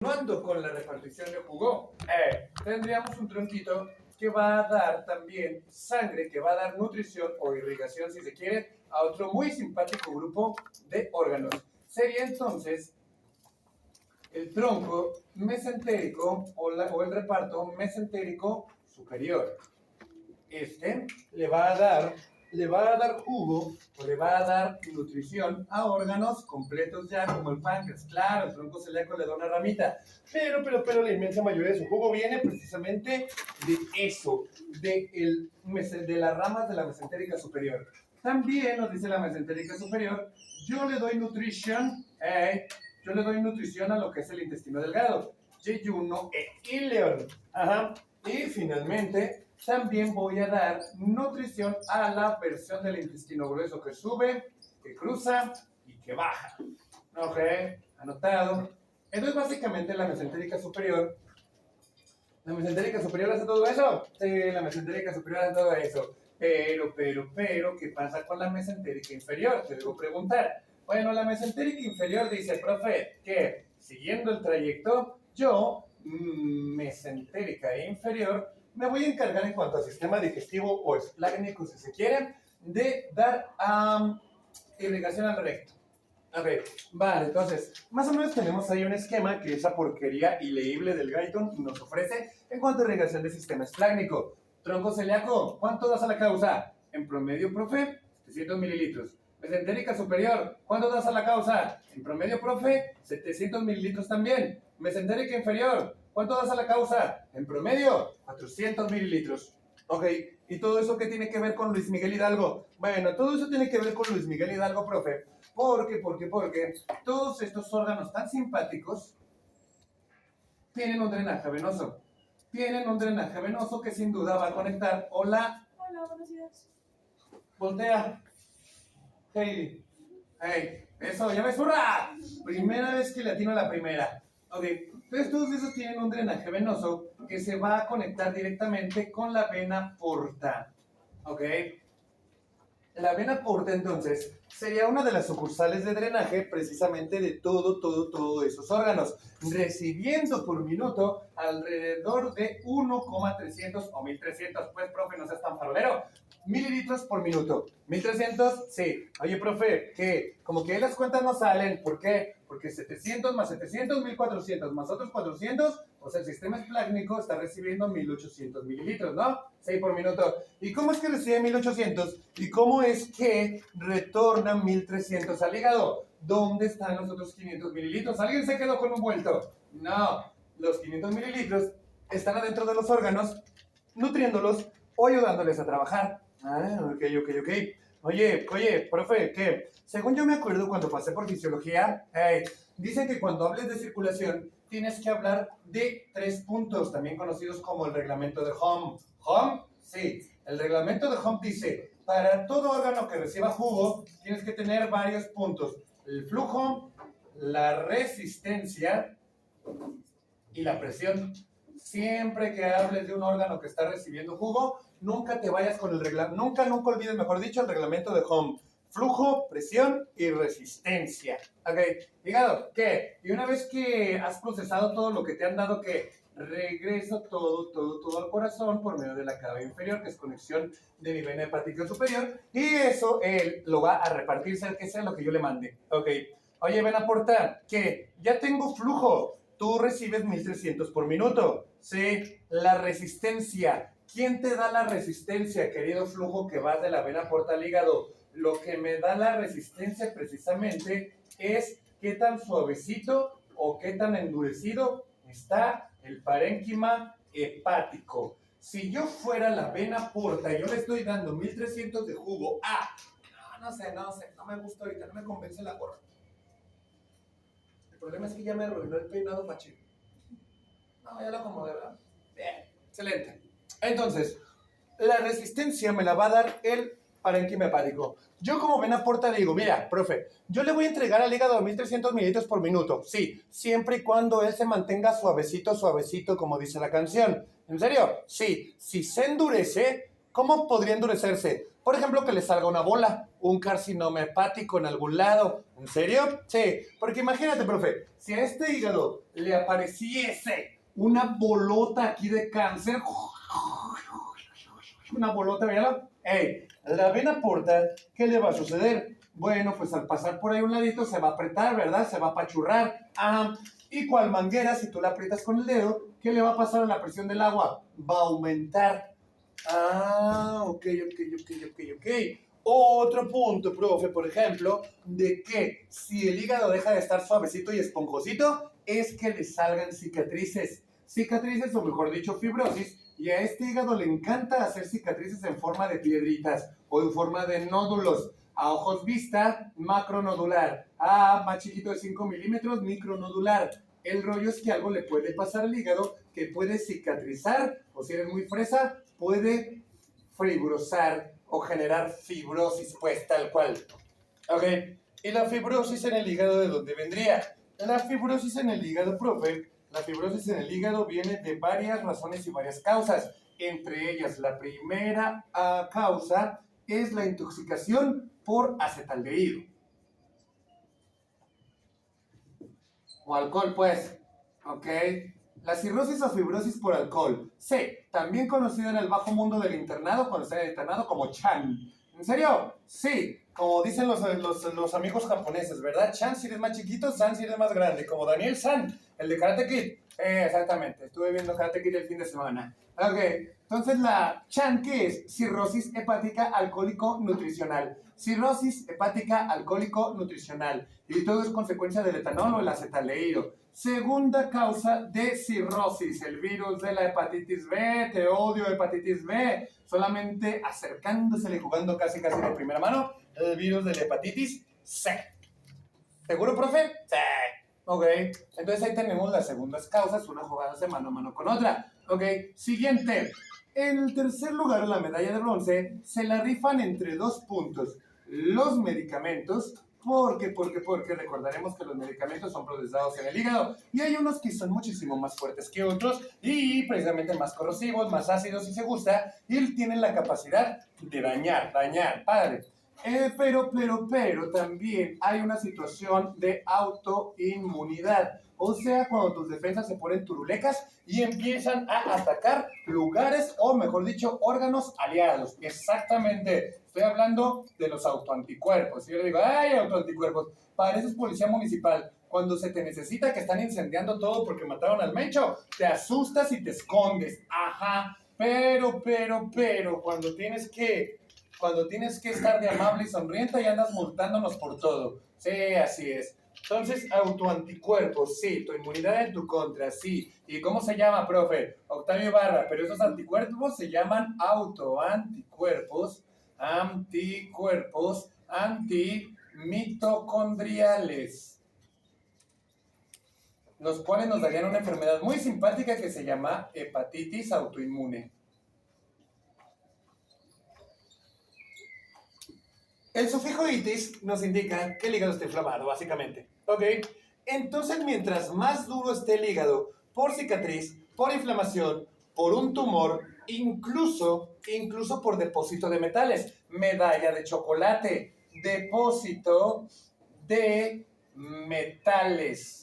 Continuando con la repartición de jugo, tendríamos un tronquito que va a dar también sangre, que va a dar nutrición o irrigación, si se quiere, a otro muy simpático grupo de órganos. Sería entonces el tronco mesentérico o el reparto mesentérico superior. Este le va a dar jugo o le va a dar nutrición a órganos completos ya, como el páncreas. Claro, el tronco celíaco le da una ramita, pero la inmensa mayoría de su jugo viene precisamente de eso, de las ramas de la mesentérica superior. También nos dice la mesentérica superior, yo le doy nutrición a lo que es el intestino delgado, yeyuno e ileón. Ajá. Y finalmente, también voy a dar nutrición a la versión del intestino grueso que sube, que cruza y que baja. Ok, anotado. Entonces, básicamente, la mesentérica superior hace todo eso. Sí, la mesentérica superior hace todo eso. Pero, ¿qué pasa con la mesentérica inferior? Te debo preguntar. Bueno, la mesentérica inferior dice, profe, que siguiendo el trayecto, yo, mesentérica inferior, me voy a encargar en cuanto al sistema digestivo o esplácnico, si se quiere, de dar irrigación al recto. A ver, vale, entonces, más o menos tenemos ahí un esquema que esa porquería ileíble del Guyton nos ofrece en cuanto a irrigación del sistema esplácnico. Tronco celíaco, ¿cuánto das a la causa? En promedio, profe, 700 mililitros. Mesentérica superior, ¿cuánto das a la causa? En promedio, profe, 700 mililitros también. Mesentérica inferior, ¿cuánto das a la causa? En promedio, 400 mililitros. Ok, ¿y todo eso qué tiene que ver con Luis Miguel Hidalgo? Bueno, todo eso tiene que ver con Luis Miguel Hidalgo, profe. Porque todos estos órganos tan simpáticos tienen un drenaje venoso. Tienen un drenaje venoso que sin duda va a conectar. Hola. Hola, buenos días. Voltea. Hey. Hey. Eso, ya ves, ¡hurra! Primera vez que le atino a la primera. Ok. Entonces todos esos tienen un drenaje venoso que se va a conectar directamente con la vena porta. Ok. La vena porta, entonces, sería una de las sucursales de drenaje precisamente de todos esos órganos, recibiendo por minuto alrededor de 1,300 o 1300, pues, profe, no seas tan farolero, mililitros por minuto. 1300, sí. Oye, profe, que como que ahí las cuentas no salen, ¿por qué? Porque 700 más 700, 1400 más otros 400, o sea, el sistema esplácnico está recibiendo 1800 mililitros, ¿no? Sí, por minuto. ¿Y cómo es que recibe 1800? ¿Y cómo es que retorna 1300 al hígado? ¿Dónde están los otros 500 mililitros? ¿Alguien se quedó con un vuelto? No, los 500 mililitros están adentro de los órganos, nutriéndolos o ayudándoles a trabajar. Ok. Oye, profe, ¿qué? Según yo me acuerdo cuando pasé por fisiología, dicen que cuando hables de circulación tienes que hablar de 3 puntos, también conocidos como el reglamento de Home. ¿Home? Sí. El reglamento de Home dice, para todo órgano que reciba jugo, tienes que tener varios puntos. El flujo, la resistencia y la presión. Siempre que hables de un órgano que está recibiendo jugo, nunca te vayas con el reglamento, nunca olvides, mejor dicho, el reglamento de Home. Flujo, presión y resistencia. Ok, hígado, ¿qué? Y una vez que has procesado todo lo que te han dado, ¿qué? Regreso todo al corazón por medio de la cava inferior, que es conexión de mi vena hepática superior, y eso él lo va a repartir, sea que sea lo que yo le mande. Ok, oye, ven a aportar, ¿qué? Ya tengo flujo, tú recibes 1300 por minuto. Sí, la resistencia. ¿Quién te da la resistencia, querido flujo, que vas de la vena porta al hígado? Lo que me da la resistencia precisamente es qué tan suavecito o qué tan endurecido está el parénquima hepático. Si yo fuera la vena porta y yo le estoy dando 1300 de jugo, no sé, no me gusta ahorita, no me convence la gorra. El problema es que ya me arruinó el peinado Pachi. No, ya lo acomodé, ¿verdad? Bien, excelente. Entonces, la resistencia me la va a dar el parénquima hepático. Yo como vena porta digo, mira, profe, yo le voy a entregar al hígado 1300 mililitros por minuto. Sí, siempre y cuando él se mantenga suavecito, como dice la canción. ¿En serio? Sí, si se endurece, ¿Cómo podría endurecerse? Por ejemplo, que le salga una bola, un carcinoma hepático en algún lado. ¿En serio? Sí, porque imagínate, profe, si a este hígado le apareciese una bolota aquí de cáncer, una bolota, míralo. Ey, la vena porta, ¿qué le va a suceder? Bueno, pues al pasar por ahí un ladito se va a apretar, ¿verdad? Se va a apachurrar. Ajá. Y cual manguera, si tú la aprietas con el dedo, ¿qué le va a pasar a la presión del agua? Va a aumentar. Ah, ok. Otro punto, profe, por ejemplo, de que si el hígado deja de estar suavecito y esponjosito, es que le salgan cicatrices. Cicatrices, o mejor dicho, fibrosis. Y a este hígado le encanta hacer cicatrices en forma de piedritas o en forma de nódulos. A ojos vista, macronodular. A más chiquito de 5 milímetros, micronodular. El rollo es que algo le puede pasar al hígado que puede cicatrizar, o si eres muy fresa, puede fibrosar o generar fibrosis, pues tal cual. Ok, ¿y la fibrosis en el hígado de dónde vendría? La fibrosis en el hígado, profe, la fibrosis en el hígado viene de varias razones y varias causas. Entre ellas, la primera causa es la intoxicación por acetaldehído. O alcohol, pues. Ok. La cirrosis o fibrosis por alcohol. C, también conocida en el bajo mundo del internado, cuando está en el internado, como Chan. ¿En serio? Sí, como dicen los amigos japoneses, ¿verdad? Chan si eres más chiquito, San si eres más grande, como Daniel San, el de Karate Kid. Exactamente, estuve viendo Karate Kid el fin de semana. Ok, entonces la Chan, ¿qué es? Cirrosis hepática alcohólico-nutricional. Cirrosis hepática alcohólico-nutricional. Y todo es consecuencia del etanol o el acetaldehído. Segunda causa de cirrosis, el virus de la hepatitis B. Te odio, hepatitis B. Solamente acercándosele y jugando casi de primera mano, el virus de la hepatitis C. ¿Seguro, profe? Sí. Ok, entonces ahí tenemos las segundas causas, una jugándose mano a mano con otra. Ok, siguiente. En el tercer lugar, la medalla de bronce se la rifan entre dos puntos. Los medicamentos, porque recordaremos que los medicamentos son procesados en el hígado y hay unos que son muchísimo más fuertes que otros y precisamente más corrosivos, más ácidos si se gusta y tienen la capacidad de dañar, padre. Pero también hay una situación de autoinmunidad. O sea, cuando tus defensas se ponen turulecas y empiezan a atacar lugares o, mejor dicho, órganos aliados. Exactamente. Estoy hablando de los autoanticuerpos. Y yo le digo, ¡ay, autoanticuerpos! Pareces policía municipal. Cuando se te necesita que están incendiando todo porque mataron al Mencho, te asustas y te escondes. Ajá. Pero, cuando tienes que estar de amable y sonriente y andas multándonos por todo. Sí, así es. Entonces, autoanticuerpos, sí, tu inmunidad en tu contra, sí. ¿Y cómo se llama, profe? Octavio Ibarra, pero esos anticuerpos se llaman autoanticuerpos, antimitocondriales, los cuales nos darían una enfermedad muy simpática que se llama hepatitis autoinmune. El sufijo itis nos indica que el hígado está inflamado, básicamente. ¿Ok? Entonces, mientras más duro esté el hígado, por cicatriz, por inflamación, por un tumor, incluso por depósito de metales, medalla de chocolate, depósito de metales.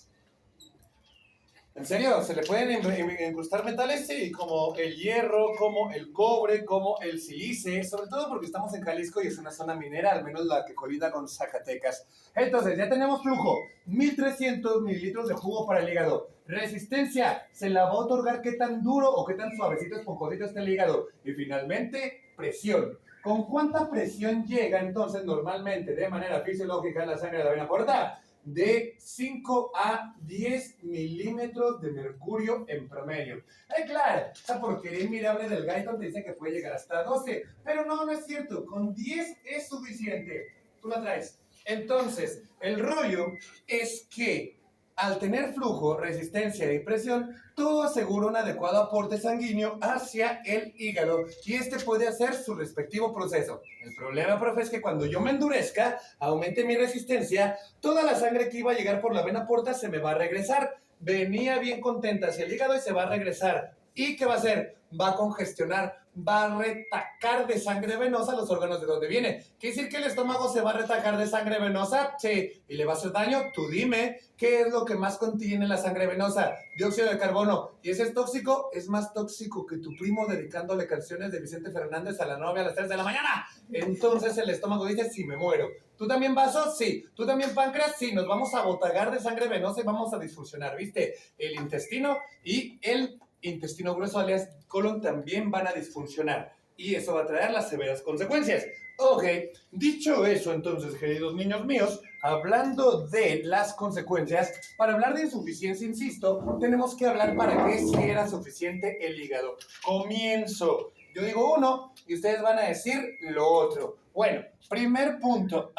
¿En serio? ¿Se le pueden incrustar metales? Sí, como el hierro, como el cobre, como el sílice, sobre todo porque estamos en Jalisco y es una zona minera, al menos la que colinda con Zacatecas. Entonces, ya tenemos flujo, 1300 mililitros de jugo para el hígado. Resistencia, se la va a otorgar qué tan duro o qué tan suavecito, esponjosito está el hígado. Y finalmente, presión. ¿Con cuánta presión llega entonces normalmente de manera fisiológica en la sangre de la vena porta? De 5 a 10 milímetros de mercurio en promedio. Claro, esa porquería inmirable del Guyton te dice que puede llegar hasta 12, pero no es cierto, con 10 es suficiente. Tú la traes. Entonces, el rollo es que al tener flujo, resistencia y presión, todo asegura un adecuado aporte sanguíneo hacia el hígado y este puede hacer su respectivo proceso. El problema, profe, es que cuando yo me endurezca, aumente mi resistencia, toda la sangre que iba a llegar por la vena porta se me va a regresar. Venía bien contenta hacia el hígado y se va a regresar. ¿Y qué va a hacer? Va a congestionar, va a retacar de sangre venosa los órganos de donde viene. ¿Quiere decir que el estómago se va a retacar de sangre venosa? Sí. ¿Y le va a hacer daño? Tú dime, ¿qué es lo que más contiene la sangre venosa? Dióxido de carbono. ¿Y ese es tóxico? Es más tóxico que tu primo dedicándole canciones de Vicente Fernández a la novia a las 3 de la mañana. Entonces el estómago dice, sí, me muero. ¿Tú también vaso? Sí. ¿Tú también páncreas? Sí. Nos vamos a botagar de sangre venosa y vamos a disfuncionar, ¿viste? El intestino y el intestino grueso, alias colon, también van a disfuncionar. Y eso va a traer las severas consecuencias. Ok, dicho eso, entonces, queridos niños míos, hablando de las consecuencias, para hablar de insuficiencia, insisto, tenemos que hablar para qué si era suficiente el hígado. Comienzo. Yo digo uno y ustedes van a decir lo otro. Bueno, primer punto,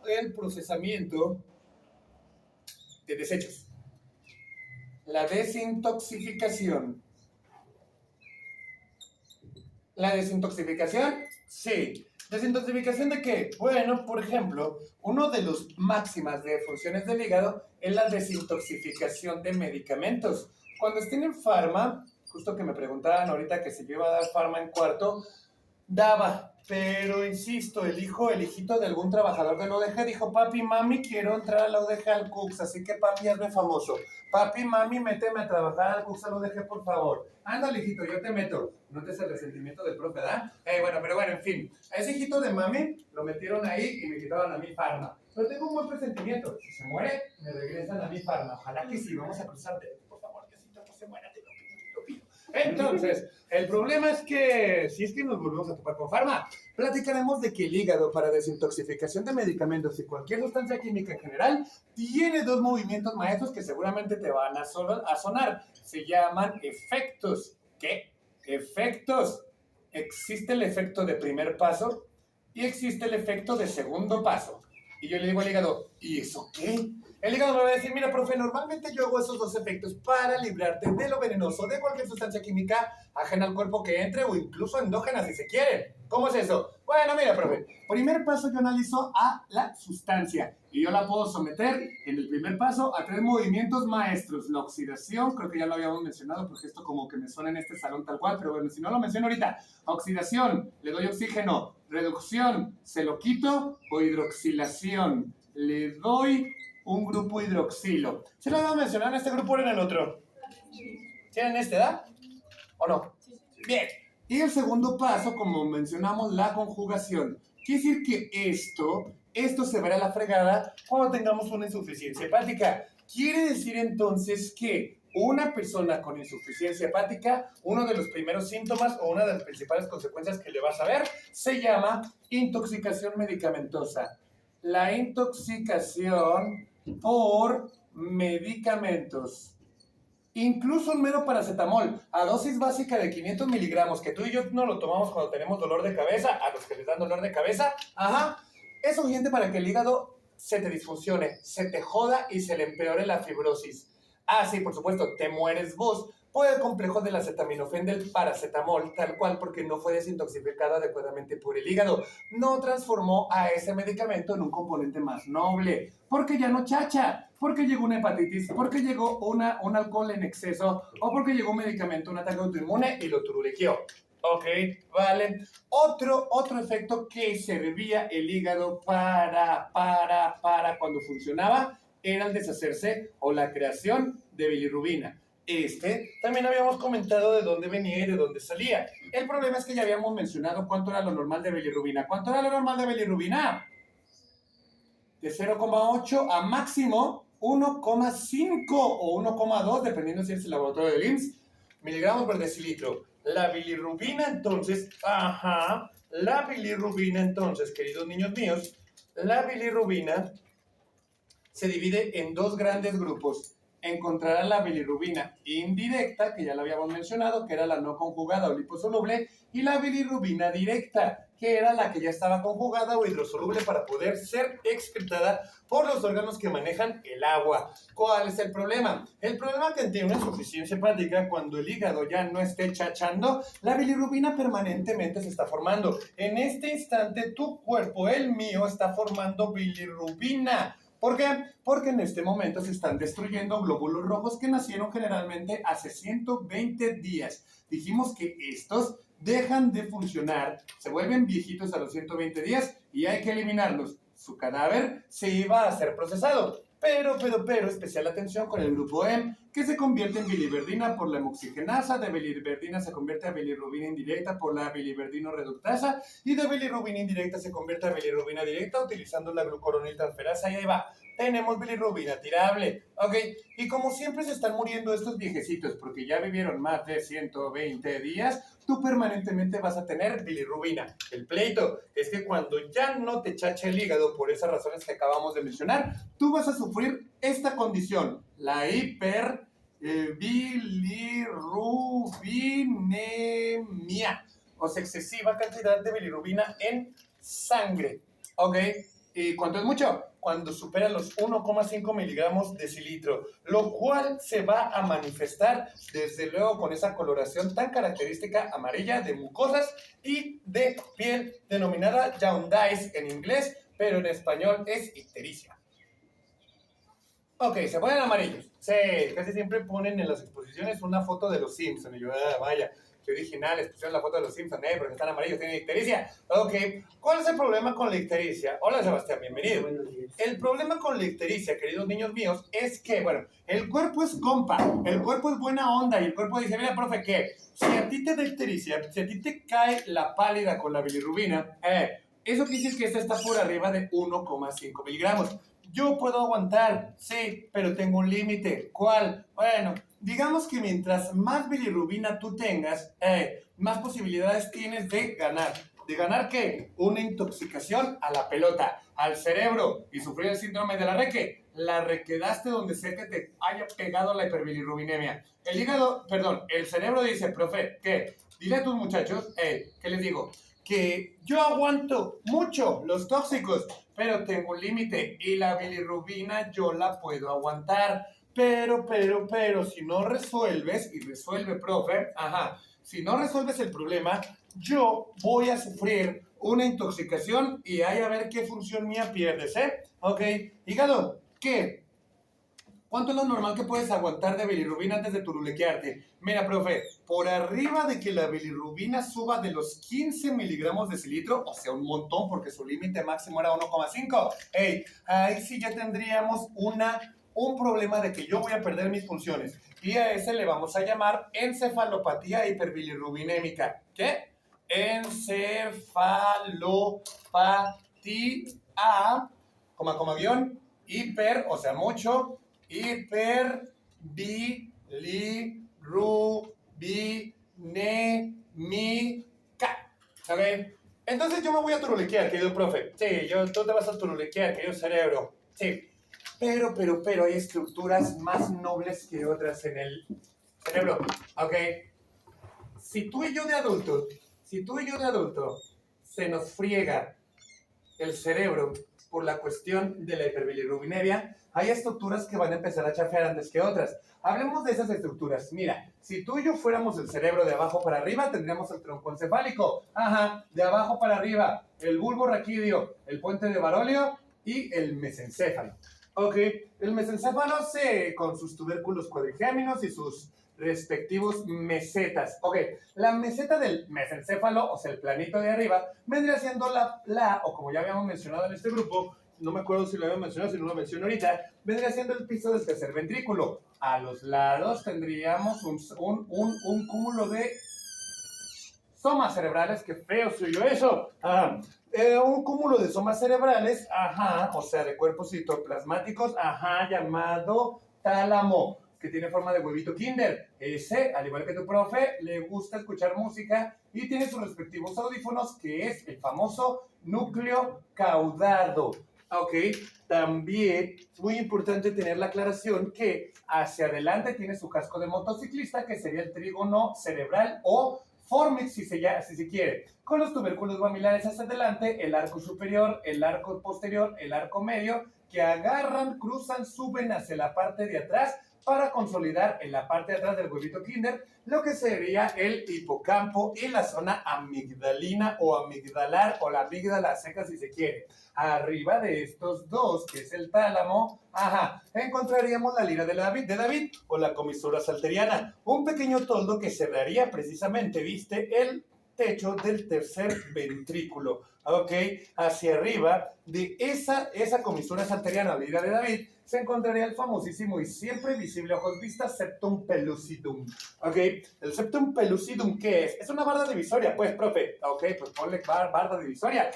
el procesamiento de desechos. La desintoxicación. ¿La desintoxicación? Sí. ¿Desintoxicación de qué? Bueno, por ejemplo, uno de los máximas de funciones del hígado es la desintoxicación de medicamentos. Cuando estén en farma, justo que me preguntaban ahorita que si yo iba a dar farma en cuarto, daba, pero insisto, el hijito de algún trabajador de la UDG dijo, papi, mami, quiero entrar a la UDG al CUCS, así que papi, hazme famoso. Papi, mami, méteme a trabajar al CUCS a la UDG, por favor. Ándale, hijito, yo te meto. No te es el resentimiento del profe, ¿verdad? Bueno, pero bueno, en fin. A ese hijito de mami lo metieron ahí y me quitaron a mi farma. Pero tengo un buen presentimiento. Si se muere, me regresan a mi farma. Ojalá que sí, vamos a cruzar de... Por favor, que si no se muera, te lo pido. Entonces, el problema es que, si es que nos volvemos a topar con farma, platicaremos de que el hígado para desintoxicación de medicamentos y cualquier sustancia química en general tiene dos movimientos maestros que seguramente te van a sonar. Se llaman efectos. ¿Qué? Efectos. Existe el efecto de primer paso y existe el efecto de segundo paso. Y yo le digo al hígado, ¿y eso qué? El hígado me va a decir, mira, profe, normalmente yo hago esos dos efectos para librarte de lo venenoso, de cualquier sustancia química ajena al cuerpo que entre o incluso endógena si se quiere. ¿Cómo es eso? Bueno, mira, profe, primer paso yo analizo a la sustancia y yo la puedo someter en el primer paso a 3 movimientos maestros. La oxidación, creo que ya lo habíamos mencionado porque esto como que me suena en este salón tal cual, pero bueno, si no lo menciono ahorita. Oxidación, le doy oxígeno. Reducción, se lo quito. O hidroxilación, le doy un grupo hidroxilo. ¿Se lo vamos a mencionar en este grupo o en el otro? ¿Tienen este, edad? ¿O no? Bien. Y el segundo paso, como mencionamos, la conjugación. Quiere decir que esto se verá a la fregada cuando tengamos una insuficiencia hepática. Quiere decir entonces que una persona con insuficiencia hepática, uno de los primeros síntomas o una de las principales consecuencias que le vas a ver, se llama intoxicación medicamentosa. La intoxicación por medicamentos. Incluso un mero paracetamol a dosis básica de 500 miligramos, que tú y yo no lo tomamos cuando tenemos dolor de cabeza, a los que les dan dolor de cabeza, es suficiente para que el hígado se te disfuncione, se te joda y se le empeore la fibrosis. Sí, por supuesto, te mueres vos por el complejo del acetaminofén del paracetamol, tal cual, porque no fue desintoxicado adecuadamente por el hígado. No transformó a ese medicamento en un componente más noble, porque ya no chacha, porque llegó una hepatitis, porque llegó un alcohol en exceso, o porque llegó un medicamento, un ataque autoinmune y lo turulequeó. Ok, vale. Otro efecto que servía el hígado para cuando funcionaba era el deshacerse o la creación de bilirrubina. También habíamos comentado de dónde venía y de dónde salía. El problema es que ya habíamos mencionado cuánto era lo normal de bilirrubina. ¿Cuánto era lo normal de bilirrubina? De 0,8 a máximo 1,5 o 1,2, dependiendo si es el laboratorio del IMSS, miligramos por decilitro. La bilirrubina entonces, queridos niños míos, la bilirrubina se divide en dos grandes grupos. Encontrarán la bilirrubina indirecta, que ya la habíamos mencionado, que era la no conjugada o liposoluble, y la bilirrubina directa, que era la que ya estaba conjugada o hidrosoluble para poder ser excretada por los órganos que manejan el agua. ¿Cuál es el problema? El problema es que tiene una insuficiencia hepática, cuando el hígado ya no esté chachando, la bilirrubina permanentemente se está formando. En este instante, tu cuerpo, el mío, está formando bilirrubina. ¿Por qué? Porque en este momento se están destruyendo glóbulos rojos que nacieron generalmente hace 120 días. Dijimos que estos dejan de funcionar, se vuelven viejitos a los 120 días y hay que eliminarlos. Su cadáver se iba a ser procesado. Pero, especial atención con el grupo M, que se convierte en biliverdina por la hemoxigenasa, de biliverdina se convierte a bilirrubina indirecta por la biliverdino reductasa, y de bilirrubina indirecta se convierte a bilirrubina directa utilizando la glucuroniltransferasa, y ahí va. Tenemos bilirrubina tirable, ¿ok? Y como siempre se están muriendo estos viejecitos porque ya vivieron más de 120 días, tú permanentemente vas a tener bilirrubina. El pleito es que cuando ya no te chache el hígado por esas razones que acabamos de mencionar, tú vas a sufrir esta condición, la hiperbilirubinemia, o sea, excesiva cantidad de bilirrubina en sangre, ¿ok? ¿Y cuánto es mucho? Cuando supera los 1,5 miligramos de decilitro, lo cual se va a manifestar desde luego con esa coloración tan característica amarilla de mucosas y de piel denominada jaundice en inglés, pero en español es ictericia. Ok, se ponen amarillos. Sí, casi siempre ponen en las exposiciones una foto de los Simpsons. Y yo, vaya, qué originales, pusieron la foto de los Simpsons, porque están amarillos, tienen ictericia. Ok, ¿cuál es el problema con la ictericia? Hola Sebastián, bienvenido. Buenos días. El problema con la ictericia, queridos niños míos, es que, bueno, el cuerpo es compa, el cuerpo es buena onda y el cuerpo dice, mira, profe, ¿qué? Si a ti te da ictericia, si a ti te cae la pálida con la bilirrubina, eso quiere decir que esta está por arriba de 1,5 miligramos. Yo puedo aguantar, sí, pero tengo un límite. ¿Cuál? Bueno, digamos que mientras más bilirrubina tú tengas, más posibilidades tienes de ganar. ¿De ganar qué? Una intoxicación a la pelota, al cerebro y sufrir el síndrome de la reque. La requedaste donde sea que te haya pegado la hiperbilirrubinemia. El hígado, perdón, el cerebro dice, profe, ¿qué? Dile a tus muchachos, ¿qué les digo? Que yo aguanto mucho los tóxicos, pero tengo un límite y la bilirrubina yo la puedo aguantar. Pero, si no resuelves, y resuelve, profe, si no resuelves el problema, yo voy a sufrir una intoxicación y ahí a ver qué función mía pierdes, Ok, hígado, ¿qué? ¿Cuánto es lo normal que puedes aguantar de bilirrubina antes de turulequearte? Mira, profe, por arriba de que la bilirrubina suba de los 15 miligramos de decilitro, o sea, un montón porque su límite máximo era 1,5, ahí sí ya tendríamos un problema de que yo voy a perder mis funciones. Y a ese le vamos a llamar encefalopatía hiperbilirrubinémica. ¿Qué? Encefalopatía, guión, hiper, o sea, mucho, hiperbilirrubinémica. ¿Ok? Entonces yo me voy a turulequear, querido profe. Sí, tú te vas a turulequear, querido cerebro. Sí. Pero hay estructuras más nobles que otras en el cerebro. ¿Ok? Si tú y yo de adulto se nos friega el cerebro por la cuestión de la hiperbilirrubinemia, hay estructuras que van a empezar a chafear antes que otras. Hablemos de esas estructuras. Mira, si tú y yo fuéramos el cerebro de abajo para arriba, tendríamos el tronco encefálico. De abajo para arriba, el bulbo raquídeo, el puente de Barolio y el mesencéfalo. Ok, el mesencéfalo con sus tubérculos cuadrigéminos y sus respectivos mesetas. Ok, la meseta del mesencéfalo, o sea, el planito de arriba, vendría siendo o como ya habíamos mencionado en este grupo, no me acuerdo si lo habíamos mencionado, si no lo menciono ahorita, vendría siendo el piso del tercer ventrículo. A los lados tendríamos un cúmulo de somas cerebrales, qué feo soy yo eso. Un cúmulo de somas cerebrales, o sea, de cuerpos citoplasmáticos, llamado tálamo, que tiene forma de huevito kinder. Ese, al igual que tu profe, le gusta escuchar música y tiene sus respectivos audífonos, que es el famoso núcleo caudado. Ok, también es muy importante tener la aclaración que hacia adelante tiene su casco de motociclista, que sería el trígono cerebral o fornix, si se quiere, con los tubérculos mamilares hacia adelante, el arco superior, el arco posterior, el arco medio, que agarran, cruzan, suben hacia la parte de atrás para consolidar en la parte de atrás del huevito Kinder lo que sería el hipocampo y la zona amigdalina o amigdalar o la amígdala seca si se quiere. Arriba de estos dos, que es el tálamo, encontraríamos la lira de David o la comisura salteriana, un pequeño toldo que cerraría precisamente, ¿viste? El techo del tercer ventrículo, ¿ok? Hacia arriba de esa comisura salteriana, la lira de David, se encontraría el famosísimo y siempre visible a ojos vistas septum pellucidum, ¿ok? El septum pellucidum, ¿qué es? Es una barda divisoria, pues, profe, ¿ok? Pues ponle barda divisoria,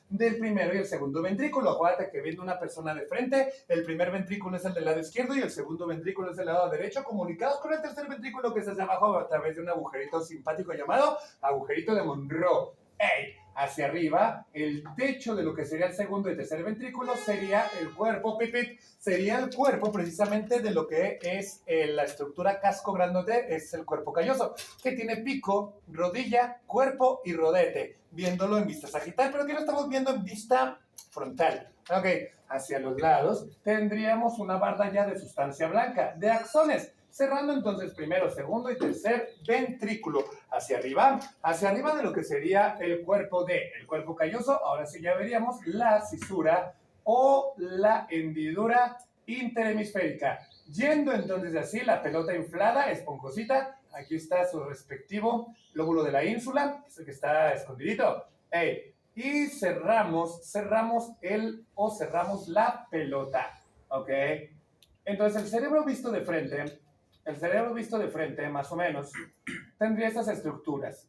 del primero y el segundo ventrículo. Acuérdate que viendo una persona de frente, el primer ventrículo es el del lado izquierdo y el segundo ventrículo es del lado derecho, comunicados con el tercer ventrículo que está hacia abajo a través de un agujerito simpático llamado agujerito de Monroe. ¡Ey! Hacia arriba, el techo de lo que sería el segundo y tercer ventrículo sería el cuerpo, sería el cuerpo precisamente de lo que es la estructura casco grandote, es el cuerpo calloso, que tiene pico, rodilla, cuerpo y rodete, viéndolo en vista sagital, pero aquí lo estamos viendo en vista frontal. Ok, hacia los lados tendríamos una barda ya de sustancia blanca, de axones, cerrando entonces primero, segundo y tercer ventrículo. Hacia arriba de lo que sería el cuerpo calloso, ahora sí ya veríamos la cisura o la hendidura interhemisférica. Yendo entonces así, la pelota inflada, esponjosita, aquí está su respectivo lóbulo de la ínsula, que es el que está escondidito. Y cerramos la pelota, ¿ok? Entonces el cerebro visto de frente, más o menos, tendría estas estructuras.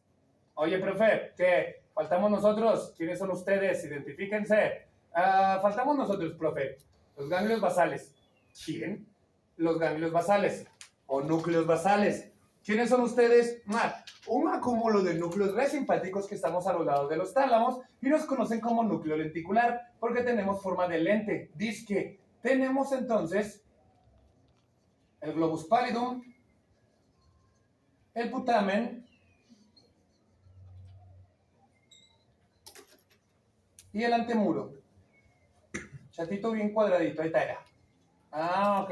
Oye, profe, ¿qué? ¿Faltamos nosotros? ¿Quiénes son ustedes? Identifíquense. Faltamos nosotros, profe. Los ganglios basales. ¿Quién? Los ganglios basales o núcleos basales. ¿Quiénes son ustedes? Un acúmulo de núcleos resimpáticos que estamos a los lados de los tálamos y nos conocen como núcleo lenticular porque tenemos forma de lente, disque. Tenemos entonces el globus pallidum, el putamen y el antemuro. Chatito bien cuadradito, ahí está ya. Ok.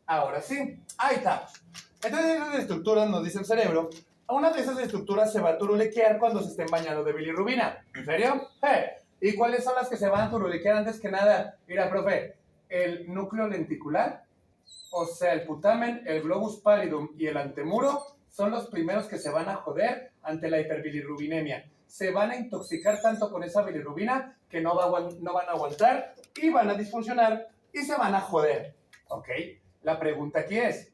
Ahora sí, ahí estamos. Entonces esas estructuras nos dice el cerebro. Una de esas estructuras se va a turulequear cuando se estén bañando de bilirrubina. ¿En serio? ¿Y cuáles son las que se van a turulequear antes que nada? Mira, profe, el núcleo lenticular, o sea, el putamen, el globus pallidum y el antemuro son los primeros que se van a joder ante la hiperbilirrubinemia. Se van a intoxicar tanto con esa bilirrubina que no van a aguantar y van a disfuncionar y se van a joder. ¿Ok? La pregunta aquí es,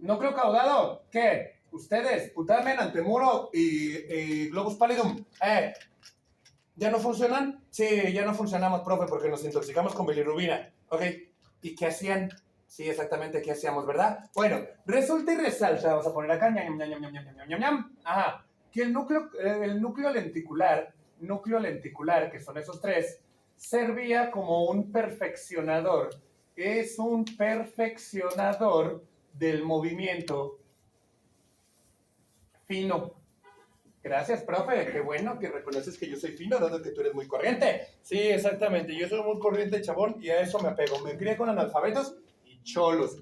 ¿núcleo caudado? ¿Qué? Ustedes, putamen, antemuro y globus pallidum, ¿ya no funcionan? Sí, ya no funcionamos, profe, porque nos intoxicamos con bilirrubina. ¿Ok? ¿Y qué hacían? Sí, exactamente, ¿qué hacíamos, verdad? Bueno, resulta y resalta, vamos a poner acá, que el núcleo lenticular, que son esos tres, servía como un perfeccionador. Es un perfeccionador del movimiento fino. Gracias, profe. Qué bueno que reconoces que yo soy fino, dado que tú eres muy corriente. Sí, exactamente. Yo soy muy corriente, chabón, y a eso me apego. Me crié con analfabetos y cholos.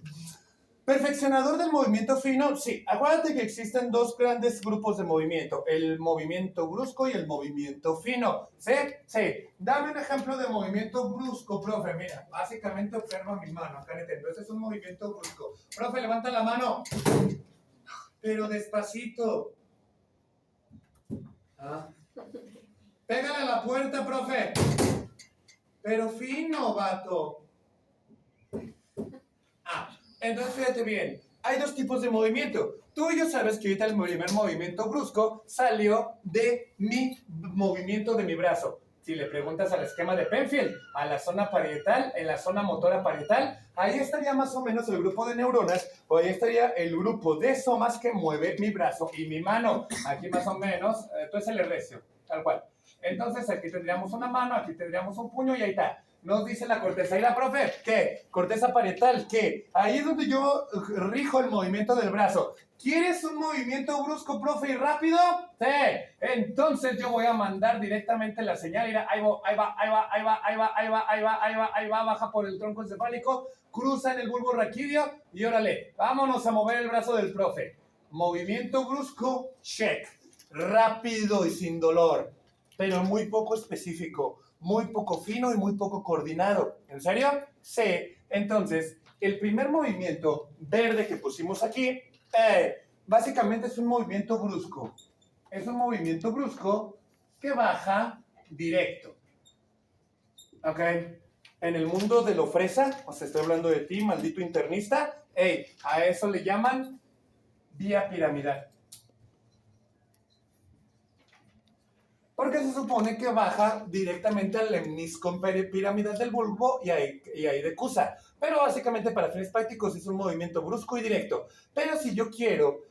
Perfeccionador del movimiento fino, sí. Acuérdate que existen dos grandes grupos de movimiento, el movimiento brusco y el movimiento fino. ¿Sí? Sí. Dame un ejemplo de movimiento brusco, profe. Mira, básicamente observa mi mano. Acá entiendo. Ese es un movimiento brusco. Profe, levanta la mano. Pero despacito. Pégale a la puerta, profe. Pero fino, vato. Entonces fíjate bien, hay dos tipos de movimiento. Tú y yo sabes que ahorita el primer movimiento brusco salió de mi movimiento de mi brazo. Si le preguntas al esquema de Penfield, a la zona parietal, en la zona motora parietal, ahí estaría más o menos el grupo de neuronas, o ahí estaría el grupo de somas que mueve mi brazo y mi mano. Aquí más o menos, esto es el recio, tal cual. Entonces aquí tendríamos una mano, aquí tendríamos un puño y ahí está. nos dice la corteza. ¿Y la profe? ¿Qué? Corteza parietal, ¿qué? Ahí es donde yo rijo el movimiento del brazo. ¿Quieres un movimiento brusco, profe, y rápido? Sí. Entonces yo voy a mandar directamente la señal. Mira, ahí va, ahí va, ahí va, ahí va, ahí va, ahí va, ahí va, ahí va, ahí va, baja por el tronco encefálico, cruza en el bulbo raquídeo y órale, vámonos a mover el brazo del profe. Movimiento brusco, check. Rápido y sin dolor, pero muy poco específico, muy poco fino y muy poco coordinado. ¿En serio? Sí. Entonces, el primer movimiento verde que pusimos aquí, básicamente es un movimiento brusco. Es un movimiento brusco que baja directo. ¿Ok? En el mundo de lo fresa, o sea, estoy hablando de ti, maldito internista, a eso le llaman vía piramidal. Porque se supone que baja directamente al lemnisco piramidal del bulbo y ahí decusa. Pero básicamente para fines prácticos es un movimiento brusco y directo. Pero si yo quiero,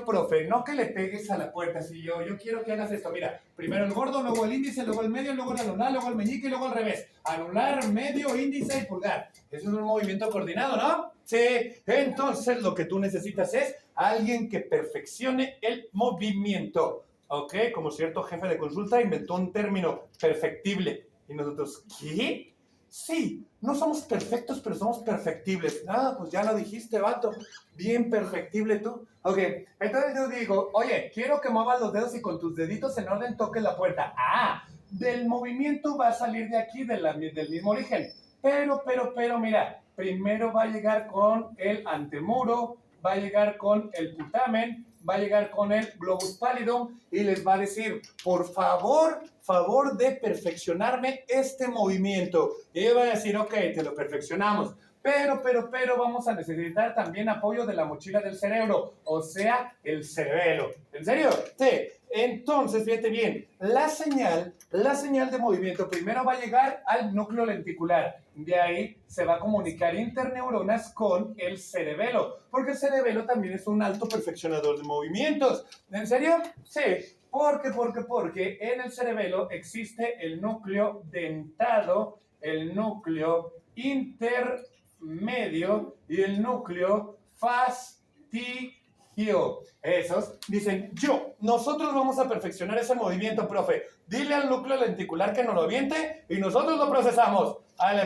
profe, no que le pegues a la puerta, si yo quiero que hagas esto, mira, primero el gordo, luego el índice, luego el medio, luego el anular, luego el meñique y luego al revés. Anular, medio, índice y pulgar. Eso es un movimiento coordinado, ¿no? Sí. Entonces lo que tú necesitas es alguien que perfeccione el movimiento. Ok, como cierto jefe de consulta inventó un término, perfectible. Y nosotros, ¿qué? Sí, no somos perfectos, pero somos perfectibles. Ah, pues ya lo dijiste, vato. Bien perfectible tú. Ok, entonces yo digo, oye, quiero que muevas los dedos y con tus deditos en orden toques la puerta. Ah, del movimiento va a salir de aquí, del mismo origen. Pero, mira, primero va a llegar con el antemuro, va a llegar con el putamen, va a llegar con el globus pallidum y les va a decir, por favor de perfeccionarme este movimiento. Y ellos van a decir, ok, te lo perfeccionamos. Pero vamos a necesitar también apoyo de la mochila del cerebro, o sea, el cerebelo. ¿En serio? Sí. Entonces, fíjate bien, la señal de movimiento primero va a llegar al núcleo lenticular. De ahí se va a comunicar interneuronas con el cerebelo, porque el cerebelo también es un alto perfeccionador de movimientos. ¿En serio? Sí. Porque en el cerebelo existe el núcleo dentado, el núcleo intermedio y el núcleo fastigio. Esos dicen, nosotros vamos a perfeccionar ese movimiento, profe. Dile al núcleo lenticular que nos lo aviente y nosotros lo procesamos.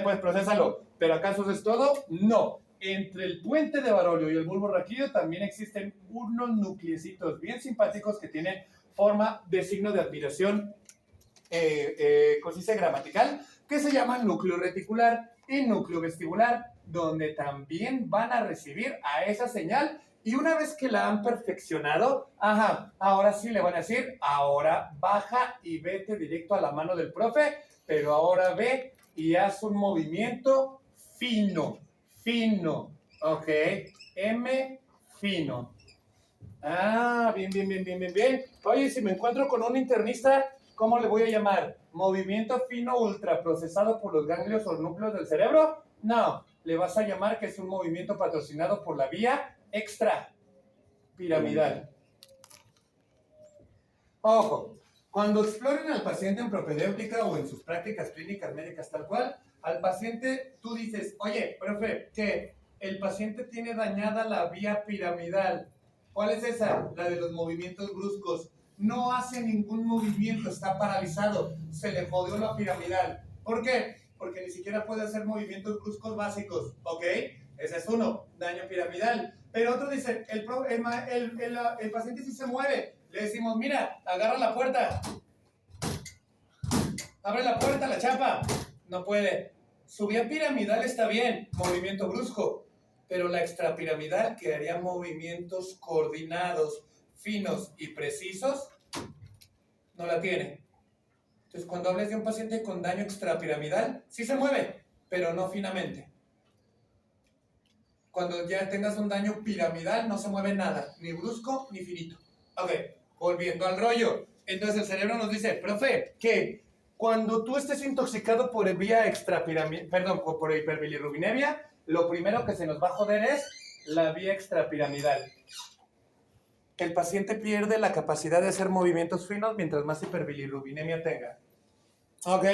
Pues procésalo. ¿Pero acaso eso es todo? No. Entre el puente de Barolio y el bulbo raquídeo también existen unos nucleecitos bien simpáticos que tienen forma de signo de admiración, ¿cómo se dice? Gramatical, que se llaman núcleo reticular y núcleo vestibular, donde también van a recibir a esa señal. Y una vez que la han perfeccionado, ahora sí le van a decir, ahora baja y vete directo a la mano del profe, pero ahora ve y haz un movimiento fino, ok, M fino. Bien. Oye, si me encuentro con un internista, ¿cómo le voy a llamar? ¿Movimiento fino ultraprocesado por los ganglios o núcleos del cerebro? No, le vas a llamar que es un movimiento patrocinado por la vía extrapiramidal. Ojo, cuando exploren al paciente en propedéutica o en sus prácticas clínicas médicas tal cual, al paciente tú dices, oye, profe, que el paciente tiene dañada la vía piramidal. ¿Cuál es esa? La de los movimientos bruscos. No hace ningún movimiento, está paralizado. Se le jodió la piramidal. ¿Por qué? Porque ni siquiera puede hacer movimientos bruscos básicos. ¿Ok? Ese es uno, daño piramidal. Pero otro dice, el paciente sí se mueve. Le decimos, mira, agarra la puerta. Abre la puerta, la chapa. No puede. Su vía piramidal está bien, movimiento brusco. Pero la extrapiramidal, que haría movimientos coordinados, finos y precisos, no la tiene. Entonces, cuando hables de un paciente con daño extrapiramidal, sí se mueve, pero no finamente. Cuando ya tengas un daño piramidal, no se mueve nada, ni brusco ni finito. Ok, volviendo al rollo. Entonces el cerebro nos dice, profe, que cuando tú estés intoxicado por vía por hiperbilirrubinemia, lo primero que se nos va a joder es la vía extrapiramidal. El paciente pierde la capacidad de hacer movimientos finos mientras más hiperbilirrubinemia tenga. Ok,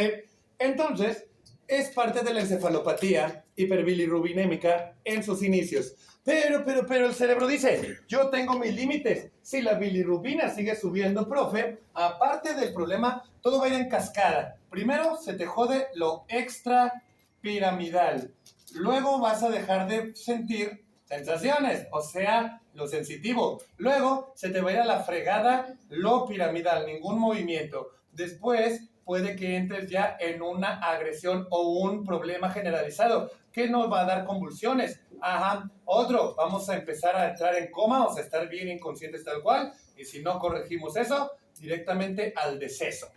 entonces, es parte de la encefalopatía hiperbilirrubinémica en sus inicios. Pero el cerebro dice, yo tengo mis límites. Si la bilirrubina sigue subiendo, profe, aparte del problema, todo va a ir en cascada. Primero se te jode lo extrapiramidal. Luego vas a dejar de sentir sensaciones, o sea, lo sensitivo. Luego se te va a ir a la fregada lo piramidal, ningún movimiento. Después puede que entres ya en una agresión o un problema generalizado que nos va a dar convulsiones. Ajá, otro, vamos a empezar a entrar en coma, vamos a estar bien inconscientes tal cual, y si no corregimos eso, directamente al deceso.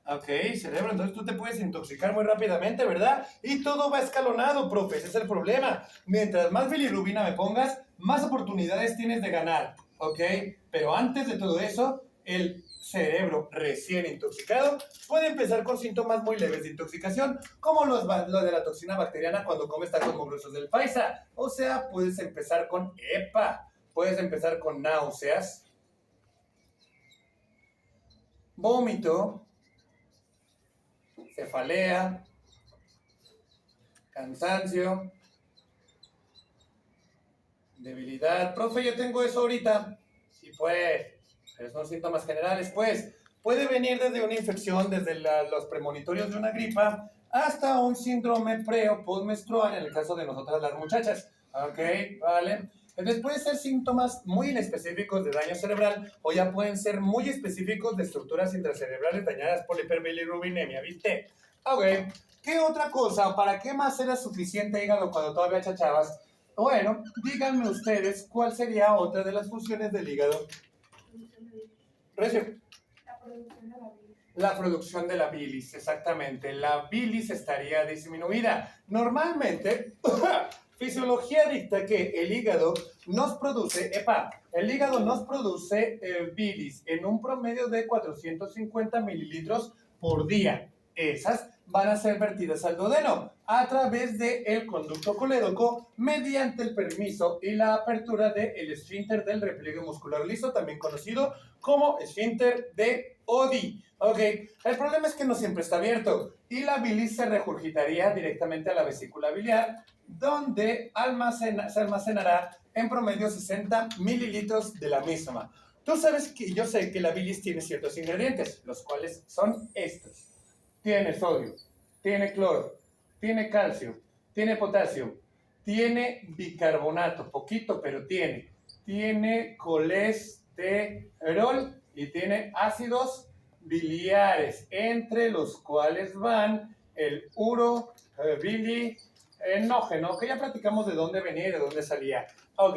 Ok, cerebro, entonces tú te puedes intoxicar muy rápidamente, ¿verdad? Y todo va escalonado, profe, ese es el problema. Mientras más bilirrubina me pongas, más oportunidades tienes de ganar, ¿ok? Pero antes de todo eso, el cerebro recién intoxicado puede empezar con síntomas muy leves de intoxicación, como lo de la toxina bacteriana cuando comes tacos mugrosos del paisa. O sea, puedes empezar con EPA, puedes empezar con náuseas, vómito, cefalea, cansancio, debilidad. Profe, yo tengo eso ahorita. Sí, pues, pero son síntomas generales, pues. Puede venir desde una infección, desde los premonitorios de una gripa, hasta un síndrome pre o postmenstrual, en el caso de nosotras las muchachas. Ok, vale. Entonces pueden ser síntomas muy inespecíficos de daño cerebral o ya pueden ser muy específicos de estructuras intracerebrales dañadas por la hiperbilirrubinemia, ¿viste? Ok, ¿qué otra cosa? ¿Para qué más era suficiente hígado cuando todavía chachabas? Bueno, díganme ustedes cuál sería otra de las funciones del hígado. Recio. La producción de la bilis, exactamente. La bilis estaría disminuida. Normalmente, fisiología dicta que el hígado nos produce bilis en un promedio de 450 mililitros por día. Esas van a ser vertidas al duodeno a través del conducto colédoco mediante el permiso y la apertura del esfínter del repliegue muscular liso, también conocido como esfínter de Oddi. Ok, el problema es que no siempre está abierto y la bilis se regurgitaría directamente a la vesícula biliar, donde se almacenará en promedio 60 mililitros de la misma. Tú sabes que yo sé que la bilis tiene ciertos ingredientes, los cuales son estos. Tiene sodio, tiene cloro, tiene calcio, tiene potasio, tiene bicarbonato, poquito, pero tiene colesterol y tiene ácidos biliares, entre los cuales van el urobilinógeno, que ya platicamos de dónde venía y de dónde salía. Ok,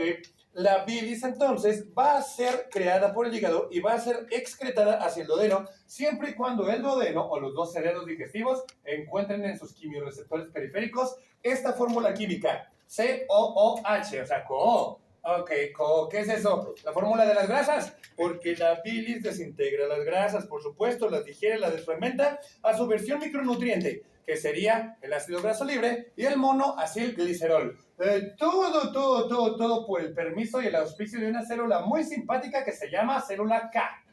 la bilis entonces va a ser creada por el hígado y va a ser excretada hacia el duodeno, siempre y cuando el duodeno o los dos cerebros digestivos encuentren en sus quimiorreceptores periféricos esta fórmula química, COOH, o sea, COO. Ok, ¿qué es eso? La fórmula de las grasas, porque la bilis desintegra las grasas, por supuesto, las digiere, las desfragmenta a su versión micronutriente, que sería el ácido graso libre y el monoacilglicerol. Todo por el permiso y el auspicio de una célula muy simpática que se llama célula K.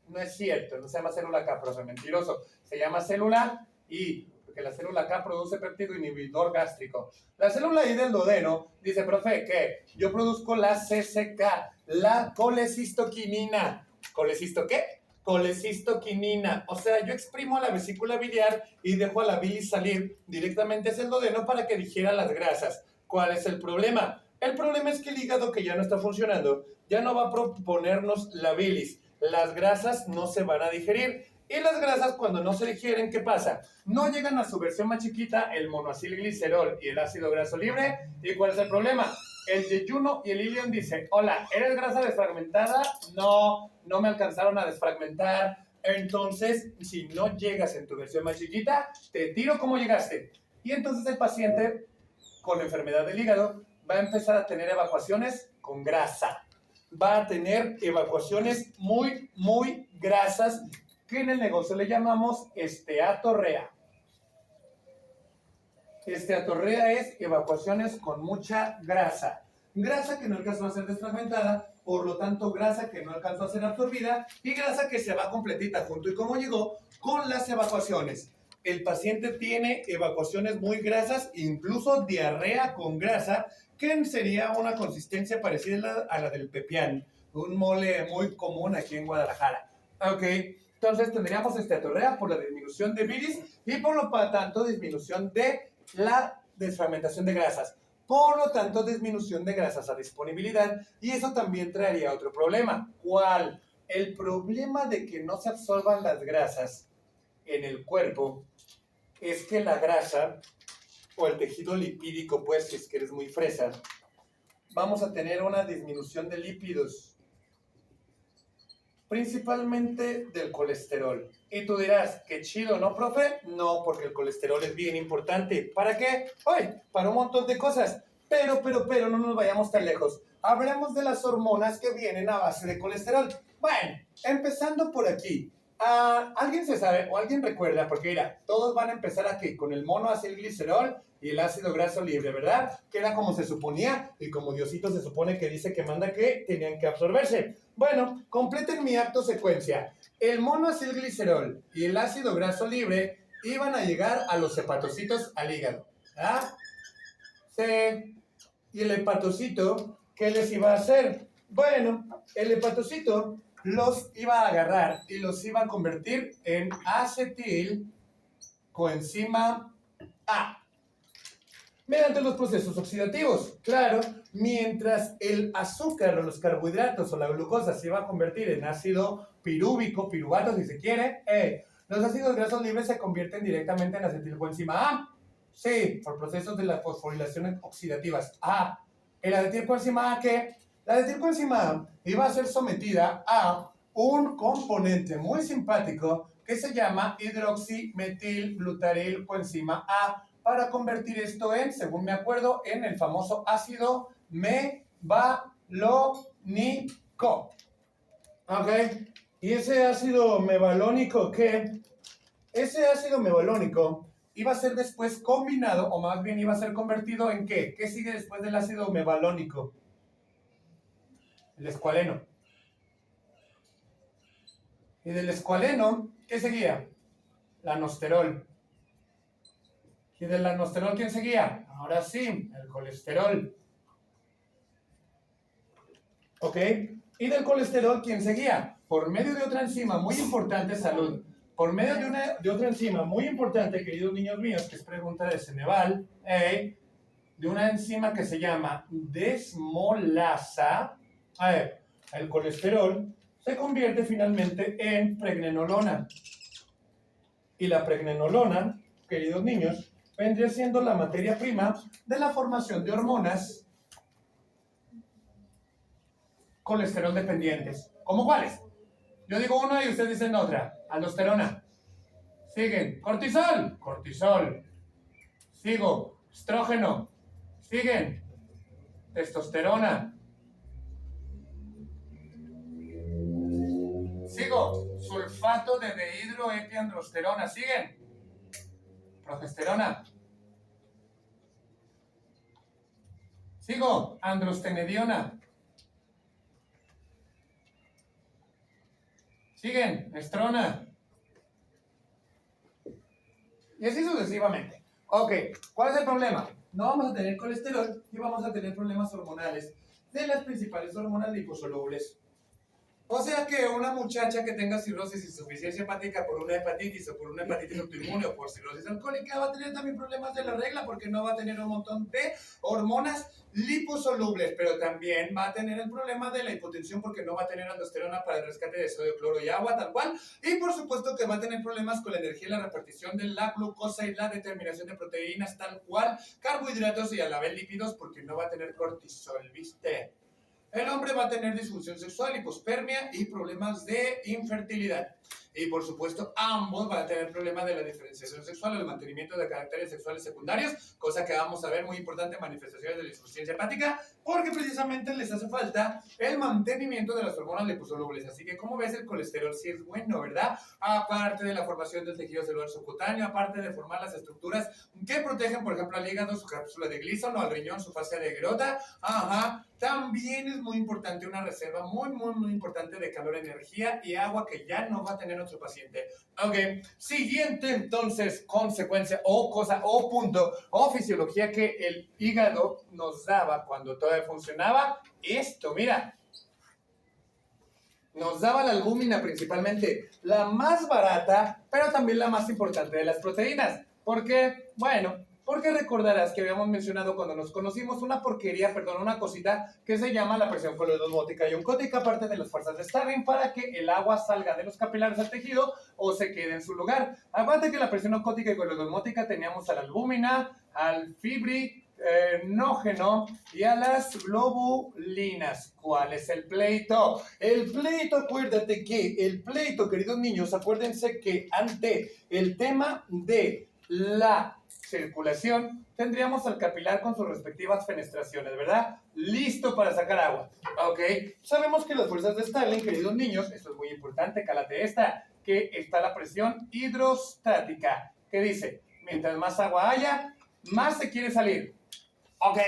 No es cierto, no se llama célula K, profe, mentiroso. Se llama célula I, porque la célula K produce péptido inhibidor gástrico. La célula I del duodeno dice, profe, que yo produzco la CCK, la colecistoquinina. ¿Colecisto qué? Colecistoquinina. O sea, yo exprimo a la vesícula biliar y dejo a la bilis salir directamente hacia el duodeno para que digiera las grasas. ¿Cuál es el problema? El problema es que el hígado, que ya no está funcionando, ya no va a proponernos la bilis. Las grasas no se van a digerir. Y las grasas, cuando no se digieren, ¿qué pasa? No llegan a su versión más chiquita, el monoacilglicerol y el ácido graso libre. ¿Y cuál es el problema? El yeyuno y el ilion dice, hola, ¿eres grasa desfragmentada? No, no me alcanzaron a desfragmentar. Entonces, si no llegas en tu versión más chiquita, te tiro como llegaste. Y entonces el paciente con enfermedad del hígado va a empezar a tener evacuaciones con grasa. Va a tener evacuaciones muy grasas, que en el negocio le llamamos esteatorrea. Esteatorrea es evacuaciones con mucha grasa. Grasa que no alcanzó a ser desfragmentada, por lo tanto grasa que no alcanzó a ser absorbida y grasa que se va completita junto y como llegó con las evacuaciones. el paciente tiene evacuaciones muy grasas, incluso diarrea con grasa, que sería una consistencia parecida a la del pepián, un mole muy común aquí en Guadalajara. Ok, entonces tendríamos esteatorrea por la disminución de bilis y por lo tanto disminución de la desfragmentación de grasas. Por lo tanto, disminución de grasas a disponibilidad, y eso también traería otro problema. ¿Cuál? El problema de que no se absorban las grasas en el cuerpo es que la grasa o el tejido lipídico, pues, si es que eres muy fresa, vamos a tener una disminución de lípidos, principalmente del colesterol. Y tú dirás, qué chido, ¿no, profe? No, porque el colesterol es bien importante. ¿Para qué? Hoy, para un montón de cosas. Pero, no nos vayamos tan lejos. Hablemos de las hormonas que vienen a base de colesterol. Bueno, empezando por aquí. ¿Alguien se sabe o alguien recuerda? Porque mira, todos van a empezar aquí con el monoacilglicerol y el ácido graso libre, ¿verdad? Que era como se suponía y como Diosito se supone que dice que manda que tenían que absorberse. Bueno, completen mi acto secuencia. El monoacilglicerol y el ácido graso libre iban a llegar a los hepatocitos al hígado. ¿Ah? Sí. ¿Y el hepatocito qué les iba a hacer? Bueno, el hepatocito los iba a agarrar y los iba a convertir en acetil coenzima A mediante los procesos oxidativos. Claro, mientras el azúcar o los carbohidratos o la glucosa se iba a convertir en ácido pirúvico, piruvato si se quiere, los ácidos grasos libres se convierten directamente en acetilcoenzima A. Sí, por procesos de las fosforilaciones oxidativas. ¿El acetilcoenzima A qué? La acetilcoenzima A iba a ser sometida a un componente muy simpático que se llama hidroximetilglutarilcoenzima A, para convertir esto en, según me acuerdo, en el famoso ácido mevalónico. ¿Ok? Y ese ácido mevalónico, ¿qué? Ese ácido mevalónico iba a ser después combinado, o más bien iba a ser convertido en ¿qué? ¿Qué sigue después del ácido mevalónico? El escualeno. Y del escualeno, ¿qué seguía? La nosterol. ¿Y del anosterol quién seguía? Ahora sí, el colesterol. ¿Ok? ¿Y del colesterol quién seguía? Por medio de otra enzima muy importante, salud. Por medio de otra enzima muy importante, queridos niños míos, que es pregunta de Ceneval, de una enzima que se llama desmolasa, el colesterol se convierte finalmente en pregnenolona. Y la pregnenolona, queridos niños, vendría siendo la materia prima de la formación de hormonas colesterol dependientes. ¿Cómo cuáles? Yo digo una y ustedes dicen otra. Aldosterona. Siguen. Cortisol. Cortisol. Sigo. Estrógeno. Siguen. Testosterona. Sigo. Sulfato de dehidroepiandrosterona. Siguen. Progesterona. Sigo. Androstenediona. Siguen. Estrona. Y así sucesivamente. Ok, ¿cuál es el problema? No vamos a tener colesterol y vamos a tener problemas hormonales de las principales hormonas liposolubles. O sea que una muchacha que tenga cirrosis y insuficiencia hepática por una hepatitis o por una hepatitis autoinmune o por cirrosis alcohólica va a tener también problemas de la regla porque no va a tener un montón de hormonas liposolubles, pero también va a tener el problema de la hipotensión porque no va a tener aldosterona para el rescate de sodio, cloro y agua, tal cual. Y por supuesto que va a tener problemas con la energía y la repartición de la glucosa y la determinación de proteínas, tal cual, carbohidratos y a la vez lípidos porque no va a tener cortisol, ¿viste? El hombre va a tener disfunción sexual, hipospermia y problemas de infertilidad. Y por supuesto, ambos van a tener problemas de la diferenciación sexual o el mantenimiento de caracteres sexuales secundarios, cosa que vamos a ver muy importante, manifestaciones de la insuficiencia hepática, porque precisamente les hace falta el mantenimiento de las hormonas liposolubles. Así que, como ves, el colesterol sí es bueno, ¿verdad? Aparte de la formación del tejido celular subcutáneo, aparte de formar las estructuras que protegen, por ejemplo, al hígado, su cápsula de Gleason, o al riñón, su fascia de Grota. También es muy importante una reserva muy importante de calor, energía y agua que ya no va a tener nuestro paciente. Ok, siguiente entonces consecuencia o cosa o punto o fisiología que el hígado nos daba cuando todavía funcionaba. Esto, mira. Nos daba la albúmina principalmente, la más barata, pero también la más importante de las proteínas. ¿Por qué? Bueno, porque recordarás que habíamos mencionado cuando nos conocimos una porquería, perdón, una cosita que se llama la presión coloidosmótica y oncótica, parte de las fuerzas de Starling para que el agua salga de los capilares al tejido o se quede en su lugar. Acuérdate que la presión oncótica y coloidosmótica teníamos a la albúmina, al fibrinógeno y a las globulinas. ¿Cuál es el pleito? El pleito, acuérdate que el pleito, queridos niños, acuérdense que ante el tema de la circulación, tendríamos al capilar con sus respectivas fenestraciones, ¿verdad? Listo para sacar agua. Ok, sabemos que las fuerzas de Starling, queridos niños, esto es muy importante, cálate esta, que está la presión hidrostática, que dice, mientras más agua haya, más se quiere salir. Ok,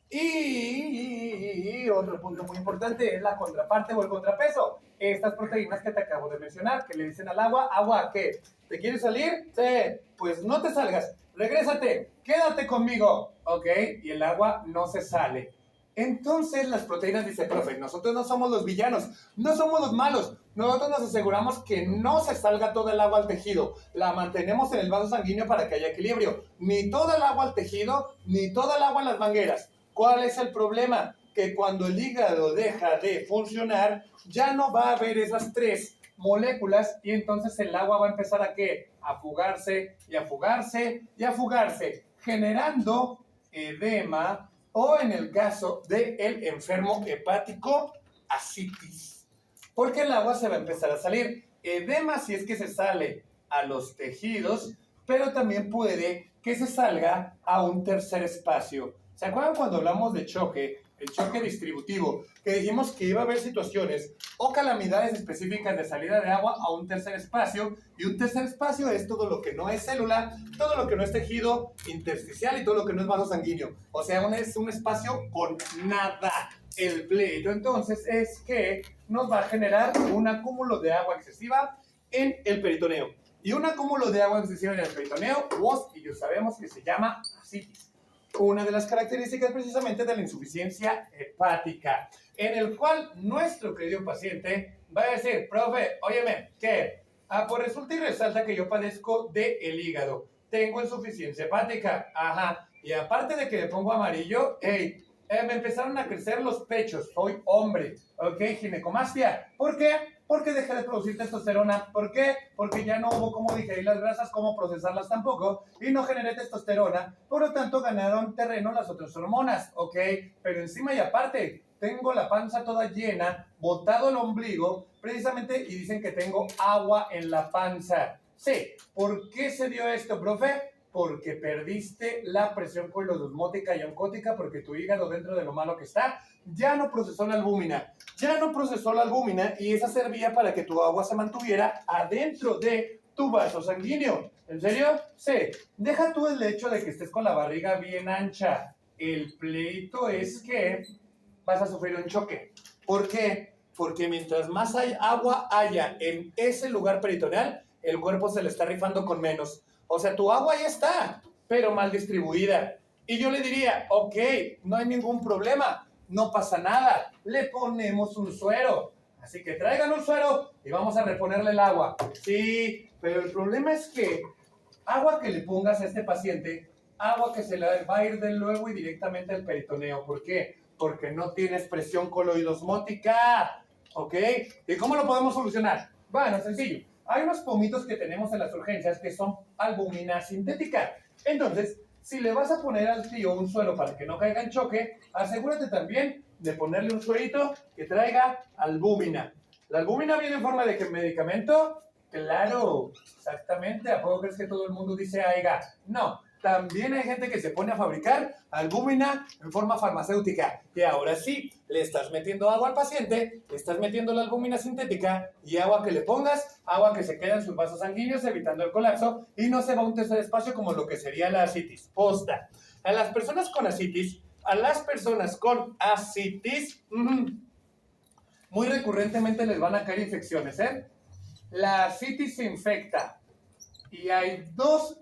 y otro punto muy importante es la contraparte o el contrapeso. Estas proteínas que te acabo de mencionar, que le dicen al agua, agua, ¿qué? ¿Te quieres salir? Sí, pues no te salgas, regrésate, quédate conmigo, ¿ok? Y el agua no se sale. Entonces las proteínas dicen, profe, nosotros no somos los villanos, no somos los malos, nosotros nos aseguramos que no se salga todo el agua al tejido, la mantenemos en el vaso sanguíneo para que haya equilibrio, ni toda el agua al tejido, ni toda el agua en las mangueras. ¿Cuál es el problema? Que cuando el hígado deja de funcionar, ya no va a haber esas tres moléculas y entonces el agua va a empezar ¿a qué? A fugarse y a fugarse y a fugarse, generando edema o en el caso del enfermo hepático, ascitis. Porque el agua se va a empezar a salir. Edema si es que se sale a los tejidos, pero también puede que se salga a un tercer espacio. ¿Se acuerdan cuando hablamos de choque, el choque distributivo, que dijimos que iba a haber situaciones o calamidades específicas de salida de agua a un tercer espacio? Y un tercer espacio es todo lo que no es célula, todo lo que no es tejido intersticial y todo lo que no es vaso sanguíneo. O sea, es un espacio con nada. El pleito entonces es que nos va a generar un acúmulo de agua excesiva en el peritoneo. Y un acúmulo de agua excesiva en el peritoneo, vos y yo sabemos que se llama ascitis. Una de las características precisamente de la insuficiencia hepática, en el cual nuestro querido paciente va a decir, profe, óyeme, ¿qué? Pues resulta y resalta que yo padezco del hígado, tengo insuficiencia hepática, ajá, y aparte de que me pongo amarillo, hey, me empezaron a crecer los pechos, soy hombre, ok, ginecomastia, ¿por qué? Porque dejé de producir testosterona. ¿Por qué? Porque ya no hubo cómo digerir las grasas, cómo procesarlas tampoco, y no generé testosterona. Por lo tanto, ganaron terreno las otras hormonas, ¿ok? Pero encima y aparte, tengo la panza toda llena, botado el ombligo, precisamente, y dicen que tengo agua en la panza. Sí, ¿por qué se dio esto, profe? Porque perdiste la presión coloidosmótica y oncótica, porque tu hígado, dentro de lo malo que está, ya no procesó la albúmina. Y esa servía para que tu agua se mantuviera adentro de tu vaso sanguíneo. ¿En serio? Sí. Deja tú el hecho de que estés con la barriga bien ancha. El pleito es que vas a sufrir un choque. ¿Por qué? Porque mientras más agua haya en ese lugar peritoneal, el cuerpo se le está rifando con menos. O sea, tu agua ya está, pero mal distribuida. Y yo le diría, ok, no hay ningún problema, no pasa nada, le ponemos un suero. Así que traigan un suero y vamos a reponerle el agua. Sí, pero el problema es que agua que le pongas a este paciente, agua que se le va a ir de luego y directamente al peritoneo. ¿Por qué? Porque no tienes presión coloidosmótica. ¿Ok? ¿Y cómo lo podemos solucionar? Bueno, sencillo. Hay unos pomitos que tenemos en las urgencias que son albúmina sintética. Entonces, si le vas a poner al tío un suero para que no caiga en choque, asegúrate también de ponerle un suerito que traiga albúmina. ¿La albúmina viene en forma de qué medicamento? Claro, exactamente. ¿A poco crees que todo el mundo dice AIGA? No. También hay gente que se pone a fabricar albúmina en forma farmacéutica. Y ahora sí, le estás metiendo agua al paciente, le estás metiendo la albúmina sintética y agua que le pongas, agua que se queda en sus vasos sanguíneos evitando el colapso y no se va a un tercer espacio como lo que sería la ascitis. Posta. A las personas con ascitis, muy recurrentemente les van a caer infecciones, ¿eh? la ascitis se infecta y hay dos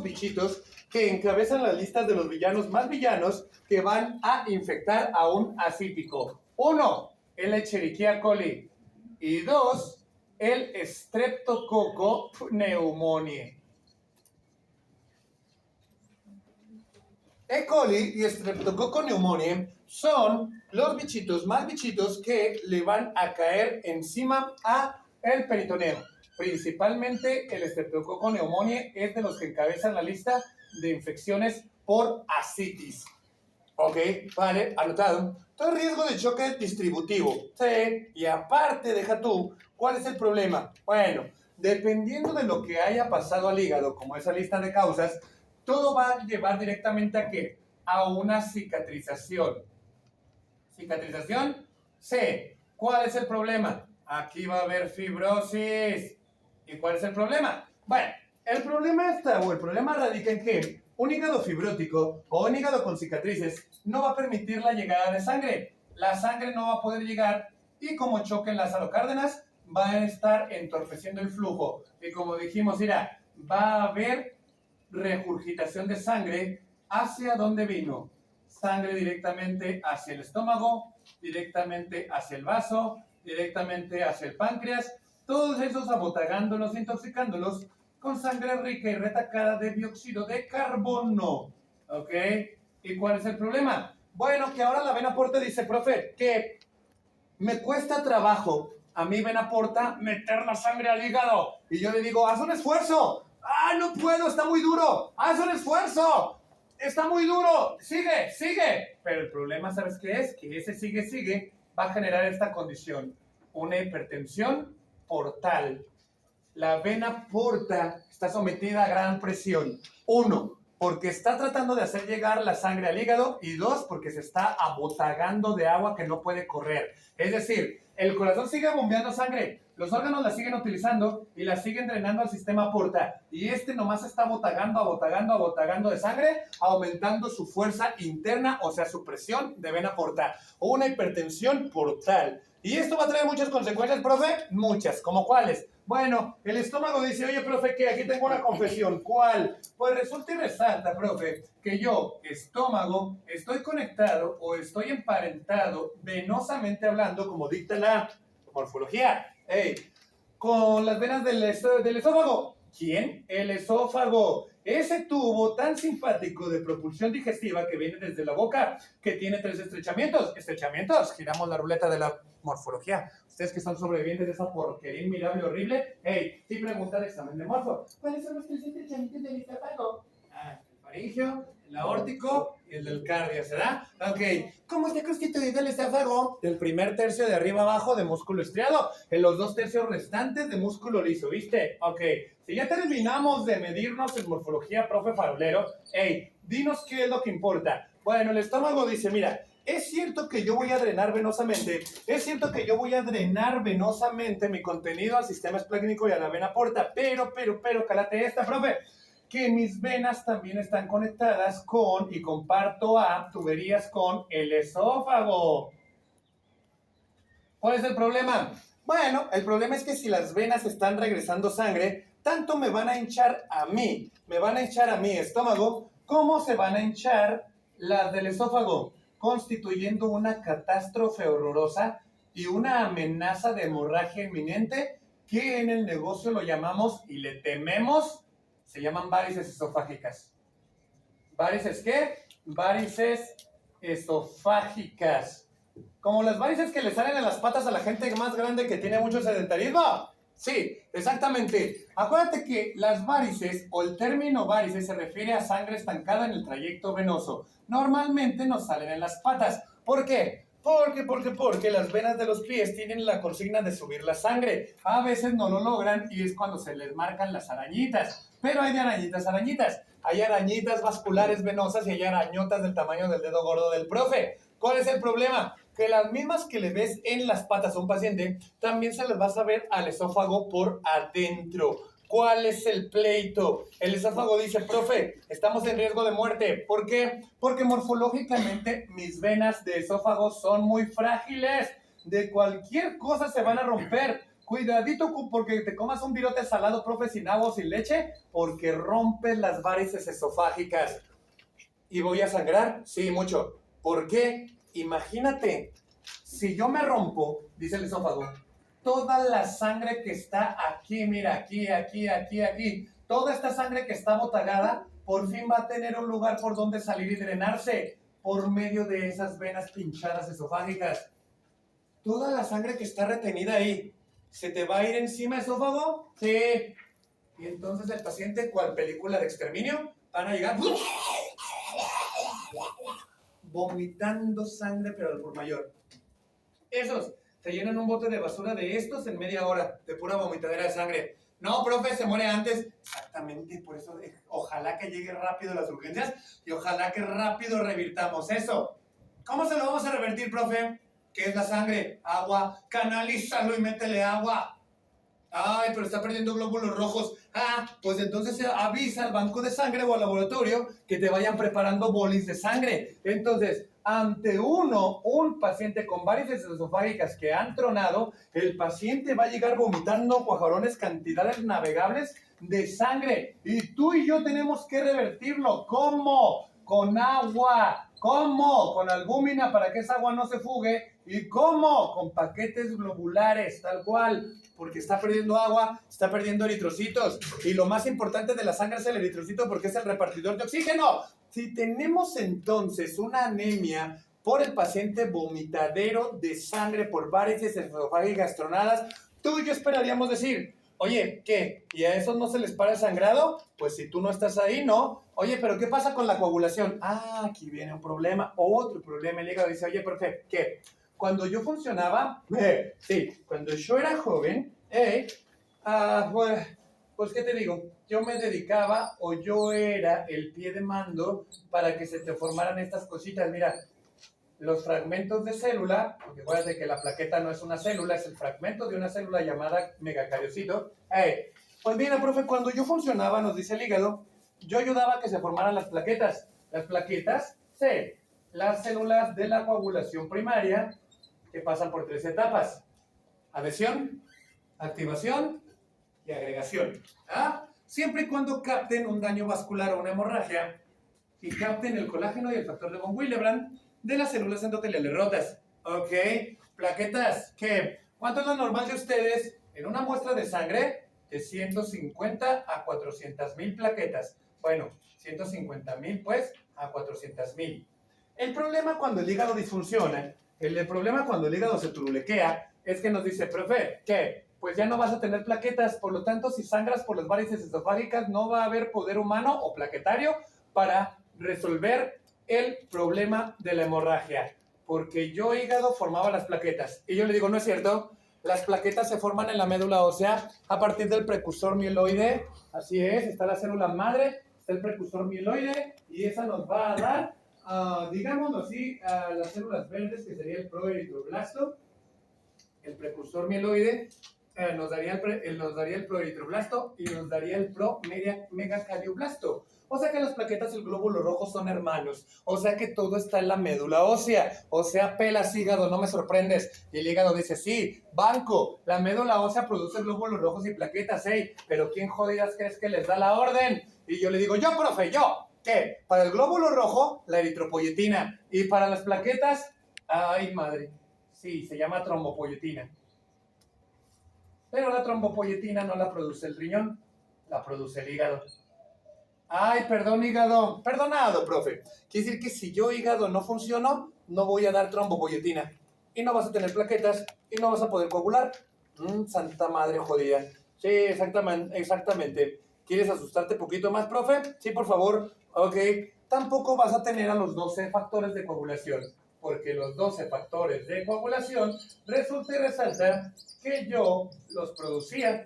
bichitos que encabezan las listas de los villanos más villanos que van a infectar a un ascítico. Uno, el Escherichia coli. Y dos, el Streptococcus pneumoniae. E. coli y Streptococcus pneumoniae son los más bichitos que le van a caer encima a el peritoneo. Principalmente el Streptococcus pneumoniae es de los que encabezan la lista de infecciones por ascitis. Ok, vale, anotado. Todo riesgo de choque distributivo. Sí, y aparte, deja tú, ¿cuál es el problema? Bueno, dependiendo de lo que haya pasado al hígado, como esa lista de causas, todo va a llevar directamente a ¿qué? A una cicatrización. ¿Cicatrización? Sí. ¿Cuál es el problema? Aquí va a haber fibrosis. ¿Y cuál es el problema? Bueno, el problema radica en que un hígado fibrótico o un hígado con cicatrices no va a permitir la llegada de sangre. La sangre no va a poder llegar y como choque en Lázaro Cárdenas va a estar entorpeciendo el flujo. Y como dijimos, mira, va a haber regurgitación de sangre hacia donde vino. Sangre directamente hacia el estómago, directamente hacia el vaso, directamente hacia el páncreas, todos esos abotagándolos, intoxicándolos con sangre rica y retacada de dióxido de carbono. ¿Ok? ¿Y cuál es el problema? Bueno, que ahora la vena porta dice, profe, que me cuesta trabajo a mí vena porta meter la sangre al hígado. Y yo le digo, haz un esfuerzo. Ah, no puedo, está muy duro. Haz un esfuerzo. Está muy duro. Sigue, sigue. Pero el problema, ¿sabes qué es? Que ese sigue va a generar esta condición. Una hipertensión portal. La vena porta está sometida a gran presión. Uno, porque está tratando de hacer llegar la sangre al hígado. Y dos, porque se está abotagando de agua que no puede correr. Es decir, el corazón sigue bombeando sangre, los órganos la siguen utilizando y la siguen drenando al sistema porta. Y nomás está abotagando de sangre, aumentando su fuerza interna, o sea, su presión de vena porta. Una hipertensión portal. ¿Y esto va a traer muchas consecuencias, profe? Muchas. ¿Cómo cuáles? Bueno, el estómago dice, oye, profe, ¿qué? Aquí tengo una confesión. ¿Cuál? Pues resulta y resalta, profe, que yo, estómago, estoy conectado o estoy emparentado, venosamente hablando, como dicta la morfología, con las venas del esófago. ¿Quién? El esófago. Ese tubo tan simpático de propulsión digestiva que viene desde la boca, que tiene 3 estrechamientos. Estrechamientos, giramos la ruleta de la morfología. Ustedes que son sobrevivientes de esa porquería inmirable, horrible, sí pregunta el examen de morfo. ¿Cuáles son los 3 estrechamientos del esófago? El faringeo, el aórtico y el del cardio, ¿será? Ok. ¿Cómo está constituido el esófago? Del primer tercio de arriba abajo de músculo estriado, en los 2 tercios restantes de músculo liso, ¿viste? Ok. Si ya terminamos de medirnos en morfología, profe farolero, dinos qué es lo que importa. Bueno, el estómago dice, mira, es cierto que yo voy a drenar venosamente, mi contenido al sistema esplénico y a la vena porta, pero, cálate esta, profe, que mis venas también están conectadas con y comparto a tuberías con el esófago. ¿Cuál es el problema? Bueno, el problema es que si las venas están regresando sangre, tanto me van a hinchar a mí, estómago, como se van a hinchar las del esófago, constituyendo una catástrofe horrorosa y una amenaza de hemorragia inminente que en el negocio lo llamamos y le tememos, se llaman varices esofágicas. ¿Varices qué? Varices esofágicas. Como las varices que le salen en las patas a la gente más grande que tiene mucho sedentarismo. Sí, exactamente. Acuérdate que las varices o el término varices se refiere a sangre estancada en el trayecto venoso. Normalmente nos salen en las patas. ¿Por qué? Porque las venas de los pies tienen la consigna de subir la sangre. A veces no lo logran y es cuando se les marcan las arañitas. Pero hay de arañitas. Hay arañitas vasculares venosas y hay arañotas del tamaño del dedo gordo del profe. ¿Cuál es el problema? Que las mismas que le ves en las patas a un paciente, también se las vas a ver al esófago por adentro. ¿Cuál es el pleito? El esófago dice, profe, estamos en riesgo de muerte. ¿Por qué? Porque morfológicamente mis venas de esófago son muy frágiles. De cualquier cosa se van a romper. cuidadito porque te comas un virote salado, profe, sin agua o sin leche, porque rompes las varices esofágicas. ¿Y voy a sangrar? Sí, mucho. ¿Por qué? Imagínate, si yo me rompo, dice el esófago, toda la sangre que está aquí, mira, aquí, toda esta sangre que está botagada, por fin va a tener un lugar por donde salir y drenarse por medio de esas venas pinchadas esofágicas. Toda la sangre que está retenida ahí, ¿se te va a ir encima, esófago? Sí. Y entonces el paciente, ¿cuál película de exterminio? Van a llegar vomitando sangre, pero al por mayor. Esos te llenan un bote de basura de estos en media hora, de pura vomitadera de sangre. No, profe, se muere antes. Exactamente, por eso ojalá que llegue rápido las urgencias y ojalá que rápido revirtamos eso. ¿Cómo se lo vamos a revertir, profe? ¿Qué es la sangre? Agua. Canalízalo y métele agua. Ay, pero está perdiendo glóbulos rojos. Ah, pues entonces avisa al banco de sangre o al laboratorio que te vayan preparando bolis de sangre. Entonces, ante un paciente con varices esofágicas que han tronado, el paciente va a llegar vomitando cuajarones, cantidades navegables de sangre. Y tú y yo tenemos que revertirlo. ¿Cómo? Con agua. ¿Cómo? Con albúmina para que esa agua no se fugue. ¿Y cómo? Con paquetes globulares, tal cual. Porque está perdiendo agua, está perdiendo eritrocitos. Y lo más importante de la sangre es el eritrocito porque es el repartidor de oxígeno. Si tenemos entonces una anemia por el paciente vomitadero de sangre por varices esofágicas tronadas, tú y yo esperaríamos decir, oye, ¿qué? ¿Y a esos no se les para el sangrado? Pues si tú no estás ahí, ¿no? Oye, ¿pero qué pasa con la coagulación? Ah, aquí viene un problema, otro problema. El hígado dice, oye, profe, ¿qué? Cuando yo funcionaba, sí, cuando yo era joven, pues, ¿qué te digo? Yo me dedicaba o yo era el pie de mando para que se te formaran estas cositas. Mira, los fragmentos de célula, porque acuérdate que la plaqueta no es una célula, es el fragmento de una célula llamada megacariocito. Pues mira, profe, cuando yo funcionaba, nos dice el hígado, yo ayudaba a que se formaran las plaquetas. Las plaquetas, sí, las células de la coagulación primaria, que pasan por 3 etapas: adhesión, activación y agregación. ¿Ah? Siempre y cuando capten un daño vascular o una hemorragia y capten el colágeno y el factor de von Willebrand de las células endoteliales rotas. Ok, plaquetas, ¿qué? ¿Cuánto es lo normal de ustedes en una muestra de sangre? De 150 a 400,000 plaquetas. Bueno, 150,000 pues a 400,000. El problema cuando el hígado disfunciona, el problema cuando el hígado se turulequea, es que nos dice, profe, ¿qué? Pues ya no vas a tener plaquetas, por lo tanto, si sangras por las varices esofágicas, no va a haber poder humano o plaquetario para resolver el problema de la hemorragia. Porque yo, hígado, formaba las plaquetas. Y yo le digo, no es cierto, las plaquetas se forman en la médula ósea a partir del precursor mieloide. Así es, está la célula madre, está el precursor mieloide, y esa nos va a dar, digámoslo así, a las células verdes, que sería el proeritroblasto. El precursor mieloide nos daría el proeritroblasto y nos daría el promegacardioblasto. O sea que las plaquetas y el glóbulo rojo son hermanos. O sea que todo está en la médula ósea. O sea, pelas, hígado, no me sorprendes. Y el hígado dice, sí, banco, la médula ósea produce glóbulos rojos y plaquetas, pero ¿quién jodidas crees que les da la orden? Y yo le digo, yo, profe, yo. ¿Qué? Para el glóbulo rojo, la eritropoyetina. Y para las plaquetas, ay, madre. Sí, se llama trombopoyetina. Pero la trombopoyetina no la produce el riñón, la produce el hígado. Ay, perdón, hígado. Perdonado, profe. Quiere decir que si yo, hígado, no funciono, no voy a dar trombopoyetina. Y no vas a tener plaquetas y no vas a poder coagular. Santa madre jodida. Sí, exactamente. ¿Quieres asustarte un poquito más, profe? Sí, por favor. Ok. Tampoco vas a tener a los 12 factores de coagulación. Porque los 12 factores de coagulación resulta y resalta que yo los producía.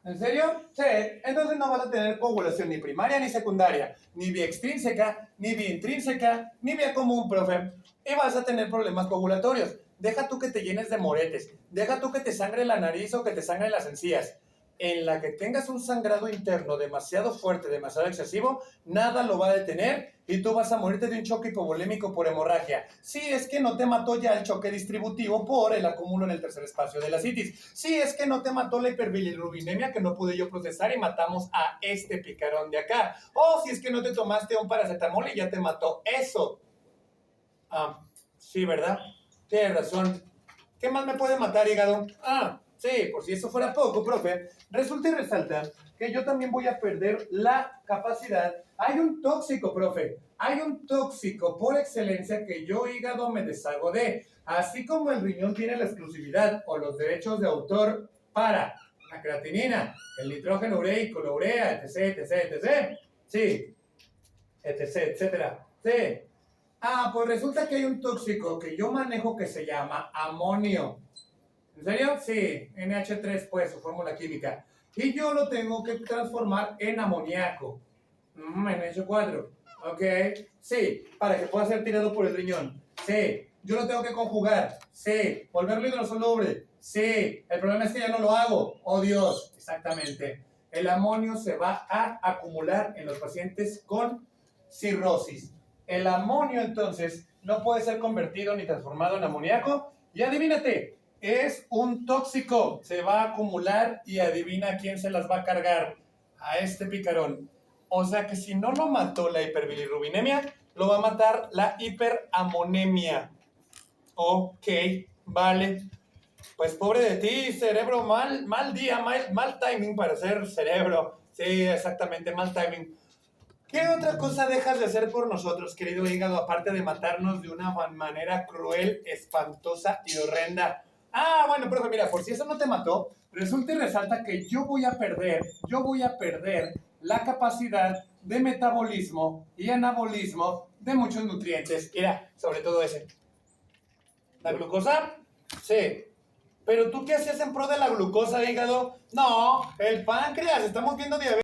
¿En serio? Sí. Entonces no vas a tener coagulación ni primaria ni secundaria, ni vía extrínseca, ni vía intrínseca, ni vía común, profe. Y vas a tener problemas coagulatorios. Deja tú que te llenes de moretes. Deja tú que te sangre la nariz o que te sangre las encías. en la que tengas un sangrado interno demasiado fuerte, demasiado excesivo, nada lo va a detener y tú vas a morirte de un choque hipovolémico por hemorragia. Sí, es que no te mató ya el choque distributivo por el acúmulo en el tercer espacio de la citis. Sí, es que no te mató la hiperbilirrubinemia que no pude yo procesar y matamos a este picarón de acá. O si es que no te tomaste un paracetamol y ya te mató eso. Sí, ¿verdad? Tienes razón. ¿Qué más me puede matar, hígado? Sí, por si eso fuera poco, profe, resulta y resalta que yo también voy a perder la capacidad. Hay un tóxico, profe, hay un tóxico por excelencia que yo, hígado, me deshago de. Así como el riñón tiene la exclusividad o los derechos de autor para la creatinina, el nitrógeno ureico, la urea, etc, etc, etc. Sí, etc, etcétera. Sí. Pues resulta que hay un tóxico que yo manejo que se llama amonio. ¿En serio? Sí, NH3, pues, su fórmula química. Y yo lo tengo que transformar en amoníaco. NH4. Ok. Sí, para que pueda ser tirado por el riñón. Sí. Yo lo tengo que conjugar. Sí. Volverlo hidrosoluble. Sí. El problema es que ya no lo hago. Oh, Dios. Exactamente. El amonio se va a acumular en los pacientes con cirrosis. El amonio, entonces, no puede ser convertido ni transformado en amoníaco. Y adivínate, es un tóxico, se va a acumular y adivina quién se las va a cargar, a este picarón. O sea que si no lo mató la hiperbilirrubinemia, lo va a matar la hiperamonemia. Ok, vale. Pues pobre de ti, cerebro, mal día, mal timing para ser cerebro. Sí, exactamente, mal timing. ¿Qué otra cosa dejas de hacer por nosotros, querido hígado, aparte de matarnos de una manera cruel, espantosa y horrenda? Bueno, profe, mira, por si eso no te mató, resulta y resalta que yo voy a perder la capacidad de metabolismo y anabolismo de muchos nutrientes. Mira, sobre todo ese. ¿La glucosa? Sí. ¿Pero tú qué hacías en pro de la glucosa, hígado? No, el páncreas, estamos viendo diabetes.